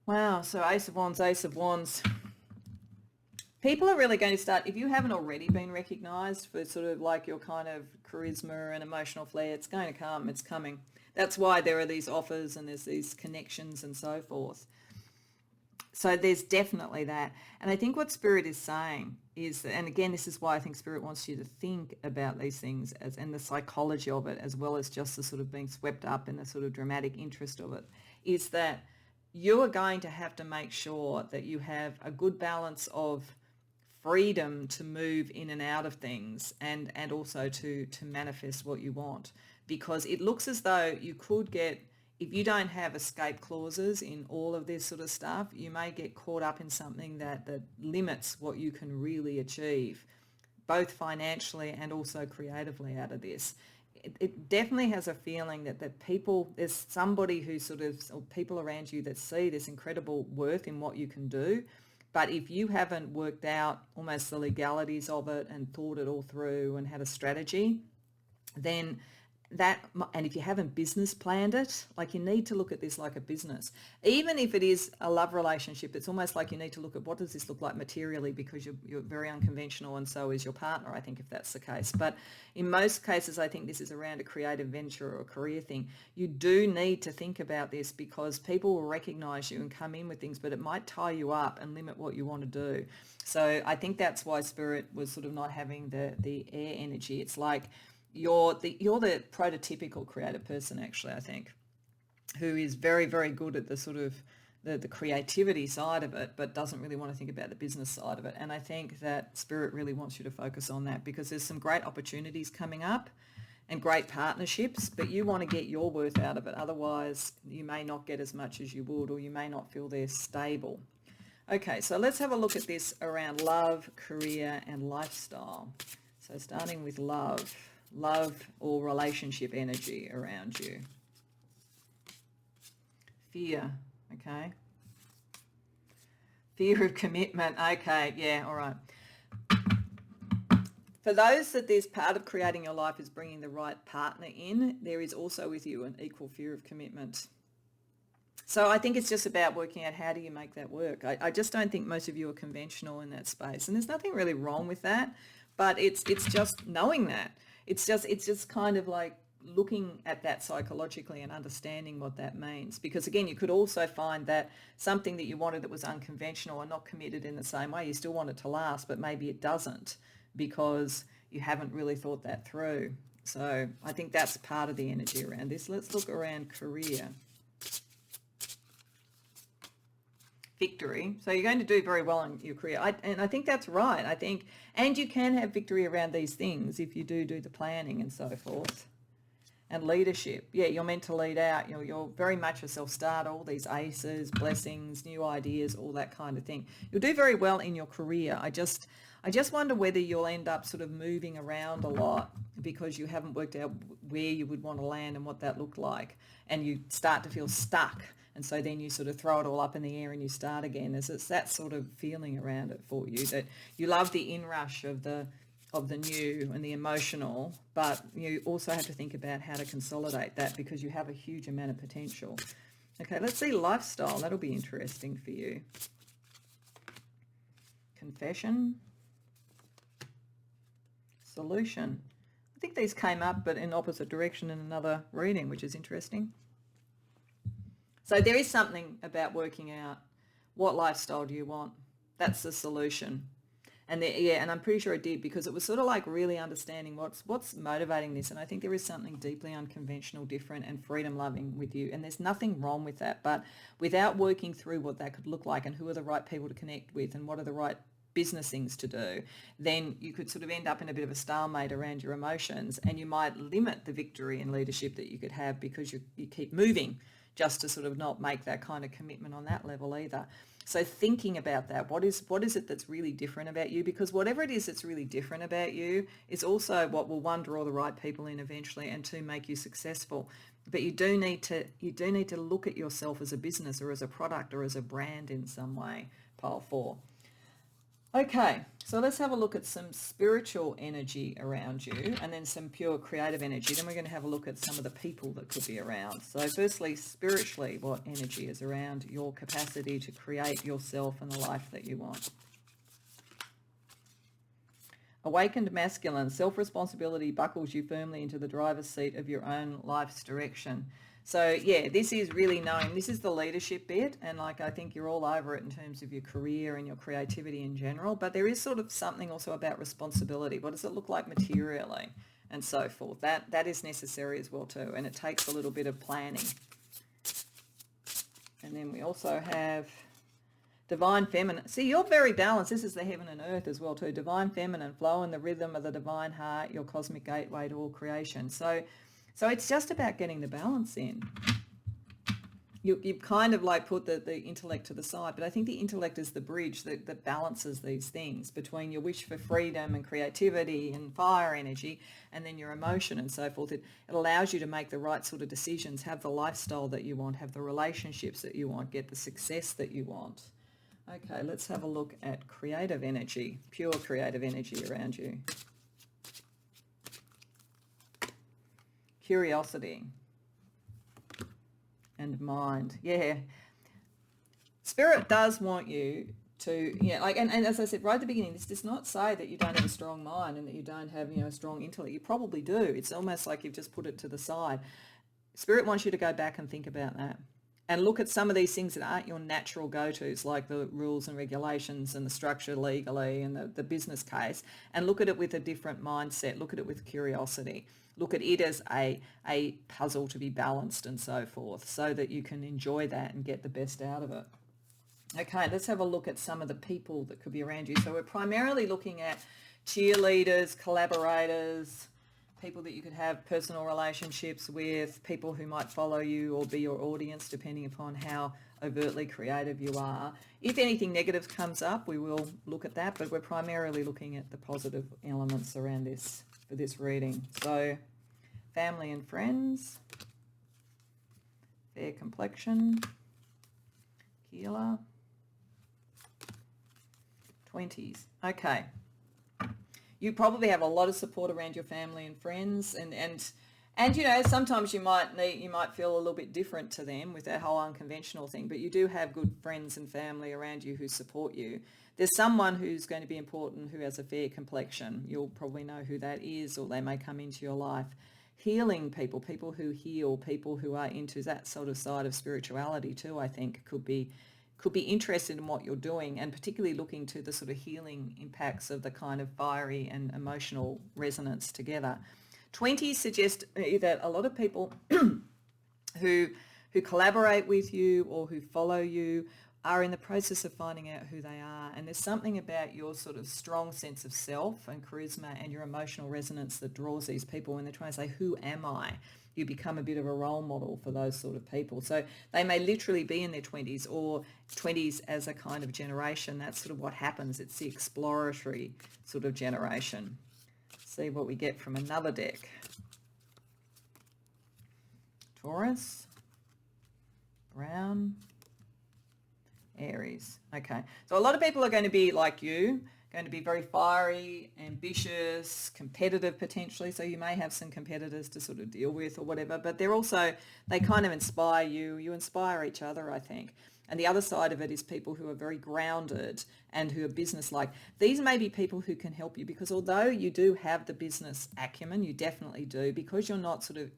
Wow, so Ace of Wands, Ace of Wands. People are really going to start, if you haven't already been recognised for sort of like your kind of charisma and emotional flair, it's going to come, it's coming. That's why there are these offers and there's these connections and so forth. So there's definitely that. And I think what Spirit is saying is, and again, this is why I think Spirit wants you to think about these things and the psychology of it, as well as just the sort of being swept up in the sort of dramatic interest of it, is that you are going to have to make sure that you have a good balance of freedom to move in and out of things and also to manifest what you want. Because it looks as though you could get, if you don't have escape clauses in all of this sort of stuff, you may get caught up in something that limits what you can really achieve, both financially and also creatively out of this. It definitely has a feeling that there's somebody who sort of, or people around you that see this incredible worth in what you can do. But if you haven't worked out almost the legalities of it and thought it all through and had a strategy, then and if you haven't business planned it, like you need to look at this like a business. Even if it is a love relationship, it's almost like you need to look at what does this look like materially, because you're very unconventional and so is your partner, I think, if that's the case. But in most cases, I think this is around a creative venture or a career thing. You do need to think about this because people will recognize you and come in with things, but it might tie you up and limit what you want to do. So I think that's why Spirit was sort of not having the air energy. It's like, you're the prototypical creative person, actually, I think, who is very, very good at the sort of the creativity side of it, but doesn't really want to think about the business side of it. And I think that Spirit really wants you to focus on that because there's some great opportunities coming up and great partnerships, but you want to get your worth out of it. Otherwise, you may not get as much as you would, or you may not feel they're stable. Okay, so let's have a look at this around love, career, and lifestyle. So starting with love or relationship energy around you. Fear, okay. Fear of commitment, okay, yeah, all right. For those that this part of creating your life is bringing the right partner in, there is also with you an equal fear of commitment. So I think it's just about working out how do you make that work. I just don't think most of you are conventional in that space, and there's nothing really wrong with that, but it's just knowing that. It's just kind of like looking at that psychologically and understanding what that means. Because again, you could also find that something that you wanted that was unconventional or not committed in the same way, you still want it to last, but maybe it doesn't because you haven't really thought that through. So I think that's part of the energy around this. Let's look around career. Victory. So you're going to do very well in your career. And I think that's right. I think, and you can have victory around these things if you do the planning and so forth. And leadership. Yeah, you're meant to lead out. You're very much a self-starter, all these aces, blessings, new ideas, all that kind of thing. You'll do very well in your career. I just wonder whether you'll end up sort of moving around a lot because you haven't worked out where you would want to land and what that looked like. And you start to feel stuck. And so then you sort of throw it all up in the air and you start again. It's that sort of feeling around it for you, that you love the inrush of the new and the emotional, but you also have to think about how to consolidate that because you have a huge amount of potential. Okay, let's see lifestyle. That'll be interesting for you. Confession. Solution. I think these came up but in opposite direction in another reading, which is interesting. So there is something about working out what lifestyle do you want. That's the solution. And and I'm pretty sure it did, because it was sort of like really understanding what's motivating this. And I think there is something deeply unconventional, different, and freedom-loving with you. And there's nothing wrong with that. But without working through what that could look like and who are the right people to connect with and what are the right business things to do, then you could sort of end up in a bit of a stalemate around your emotions, and you might limit the victory in leadership that you could have because you keep moving just to sort of not make that kind of commitment on that level either. So thinking about that, what is it that's really different about you? Because whatever it is that's really different about you is also what will, one, draw the right people in eventually, and two, make you successful. But you do need to look at yourself as a business or as a product or as a brand in some way. Pile 4. Okay, so let's have a look at some spiritual energy around you, and then some pure creative energy. Then we're going to have a look at some of the people that could be around. So firstly, spiritually, what energy is around your capacity to create yourself and the life that you want? Awakened masculine, self-responsibility buckles you firmly into the driver's seat of your own life's direction. So yeah, this is really knowing, this is the leadership bit, and like I think you're all over it in terms of your career and your creativity in general, but there is sort of something also about responsibility. What does it look like materially and so forth? That is necessary as well too, and it takes a little bit of planning. And then we also have divine feminine. See, you're very balanced. This is the heaven and earth as well too. Divine feminine, flow in the rhythm of the divine heart, your cosmic gateway to all creation. So it's just about getting the balance in. You've kind of like put the intellect to the side, but I think the intellect is the bridge that balances these things between your wish for freedom and creativity and fire energy, and then your emotion and so forth. It allows you to make the right sort of decisions, have the lifestyle that you want, have the relationships that you want, get the success that you want. Okay, let's have a look at creative energy, pure creative energy around you. Curiosity and mind. Yeah. Spirit does want you to, and as I said right at the beginning, this does not say that you don't have a strong mind and that you don't have, a strong intellect. You probably do. It's almost like you've just put it to the side. Spirit wants you to go back and think about that and look at some of these things that aren't your natural go-tos, like the rules and regulations and the structure legally and the business case, and look at it with a different mindset. Look at it with curiosity. Look at it as a puzzle to be balanced and so forth, so that you can enjoy that and get the best out of it. Okay, let's have a look at some of the people that could be around you. So we're primarily looking at cheerleaders, collaborators, people that you could have personal relationships with, people who might follow you or be your audience, depending upon how overtly creative you are. If anything negative comes up, we will look at that, but we're primarily looking at the positive elements around this for this reading. So family and friends, fair complexion, healer, 20s. Okay. You probably have a lot of support around your family and friends, and sometimes you might feel a little bit different to them with that whole unconventional thing, but you do have good friends and family around you who support you. There's someone who's going to be important who has a fair complexion. You'll probably know who that is, or they may come into your life. Healing people who heal, people who are into that sort of side of spirituality too, I think could be interested in what you're doing, and particularly looking to the sort of healing impacts of the kind of fiery and emotional resonance together. 20s suggest that a lot of people who collaborate with you or who follow you are in the process of finding out who they are, and there's something about your sort of strong sense of self and charisma and your emotional resonance that draws these people when they're trying to say, who am I? you become a bit of a role model for those sort of people. So they may literally be in their 20s or 20s as a kind of generation. That's sort of what happens. It's the exploratory sort of generation. See what we get from another deck. Taurus, Brown, Aries. Okay, so a lot of people are going to be like you, going to be very fiery, ambitious, competitive potentially. So you may have some competitors to sort of deal with or whatever, but they're also, they kind of inspire you. You inspire each other, I think. And the other side of it is people who are very grounded and who are business-like. These may be people who can help you, because although you do have the business acumen, you definitely do, because you're not sort of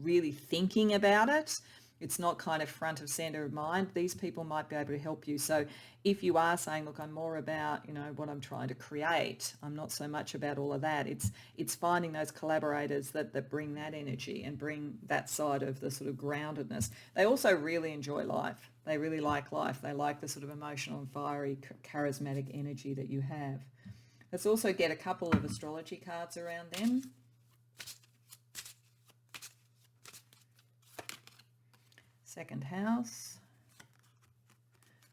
really thinking about it, it's not kind of front of center of mind, these people might be able to help you. So if you are saying, look, I'm more about, what I'm trying to create, I'm not so much about all of that, it's finding those collaborators that bring that energy and bring that side of the sort of groundedness. They also really enjoy life. They really like life. They like the sort of emotional and fiery, charismatic energy that you have. Let's also get a couple of astrology cards around them. Second house,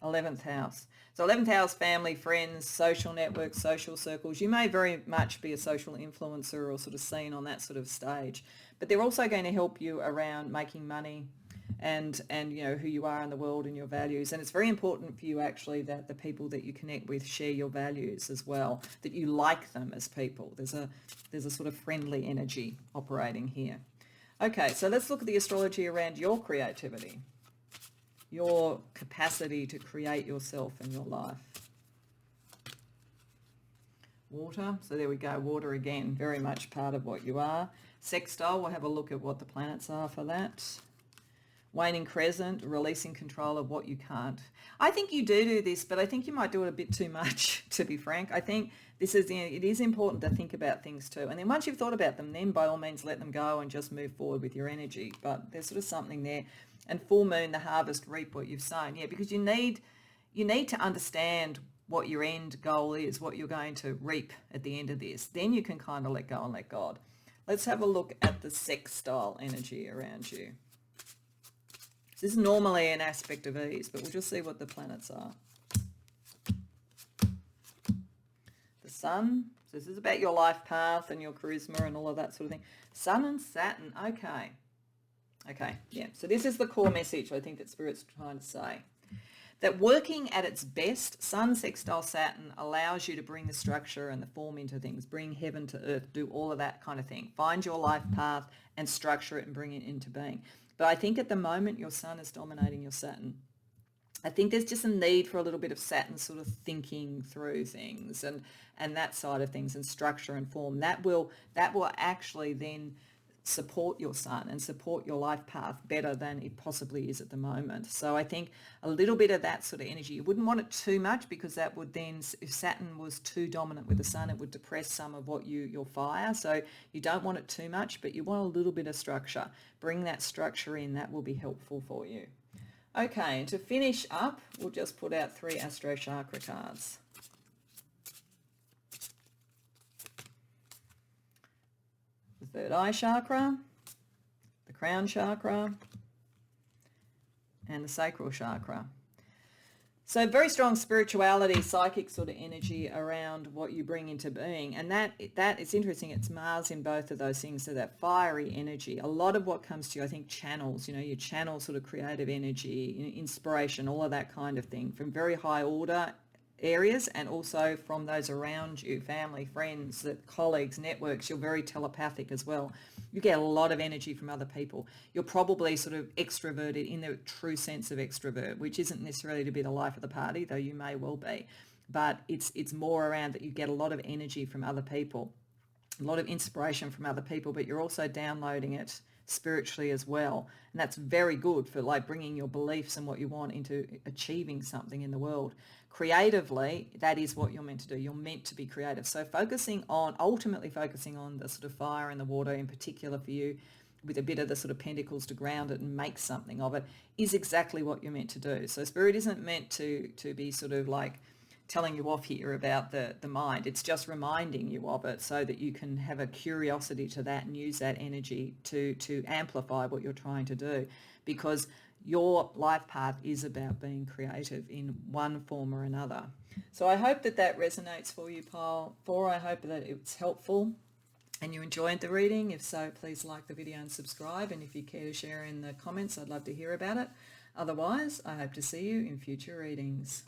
11th house. So 11th house, family, friends, social networks, social circles. You may very much be a social influencer or sort of seen on that sort of stage, but they're also going to help you around making money and who you are in the world and your values. And it's very important for you actually that the people that you connect with share your values as well, that you like them as people. There's a sort of friendly energy operating here. Okay, so let's look at the astrology around your creativity, your capacity to create yourself and your life. Water, so there we go, water again, very much part of what you are. Sextile, we'll have a look at what the planets are for that. Waning crescent, releasing control of what you can't. I think you do this, but I think you might do it a bit too much, to be frank. I think it is important to think about things too. And then once you've thought about them, then by all means let them go and just move forward with your energy. But there's sort of something there. And full moon, the harvest, reap what you've sown. Yeah, because you need to understand what your end goal is, what you're going to reap at the end of this. Then you can kind of let go and let God. Let's have a look at the sextile energy around you. This is normally an aspect of ease, but we'll just see what the planets are. The sun, so this is about your life path and your charisma and all of that sort of thing. Sun and Saturn, okay. Okay, yeah, so this is the core message I think that Spirit's trying to say. That working at its best, Sun sextile Saturn allows you to bring the structure and the form into things, bring heaven to earth, do all of that kind of thing. Find your life path and structure it and bring it into being. But I think at the moment your Sun is dominating your Saturn. I think there's just a need for a little bit of Saturn sort of thinking through things and that side of things and structure and form. That will actually then support your Sun and support your life path better than it possibly is at the moment. So I think a little bit of that sort of energy. You wouldn't want it too much, because that would then, if Saturn was too dominant with the Sun, it would depress some of what your fire. So you don't want it too much, but you want a little bit of structure. Bring that structure in. That will be helpful for you. Okay, and to finish up, we'll just put out 3 Astro Chakra cards. The third eye chakra, the crown chakra, and the sacral chakra. So very strong spirituality, psychic sort of energy around what you bring into being. And that it's interesting, it's Mars in both of those things, so that fiery energy. A lot of what comes to you, I think, channels, you channel sort of creative energy, inspiration, all of that kind of thing from very high order areas and also from those around you, family, friends, colleagues, networks. You're very telepathic as well. You get a lot of energy from other people. You're probably sort of extroverted in the true sense of extrovert, which isn't necessarily to be the life of the party, though you may well be. But it's more around that you get a lot of energy from other people, a lot of inspiration from other people, but you're also downloading it spiritually as well. And that's very good for like bringing your beliefs and what you want into achieving something in the world. Creatively, that is what you're meant to do. You're meant to be creative. So ultimately focusing on the sort of fire and the water in particular for you, with a bit of the sort of pentacles to ground it and make something of it, is exactly what you're meant to do. So Spirit isn't meant to be sort of like telling you off here about the mind. It's just reminding you of it so that you can have a curiosity to that and use that energy to amplify what you're trying to do, because your life path is about being creative in one form or another. So I hope that that resonates for you, Paul. I hope that it's helpful and you enjoyed the reading. If so, please like the video and subscribe. And if you care to share in the comments, I'd love to hear about it. Otherwise, I hope to see you in future readings.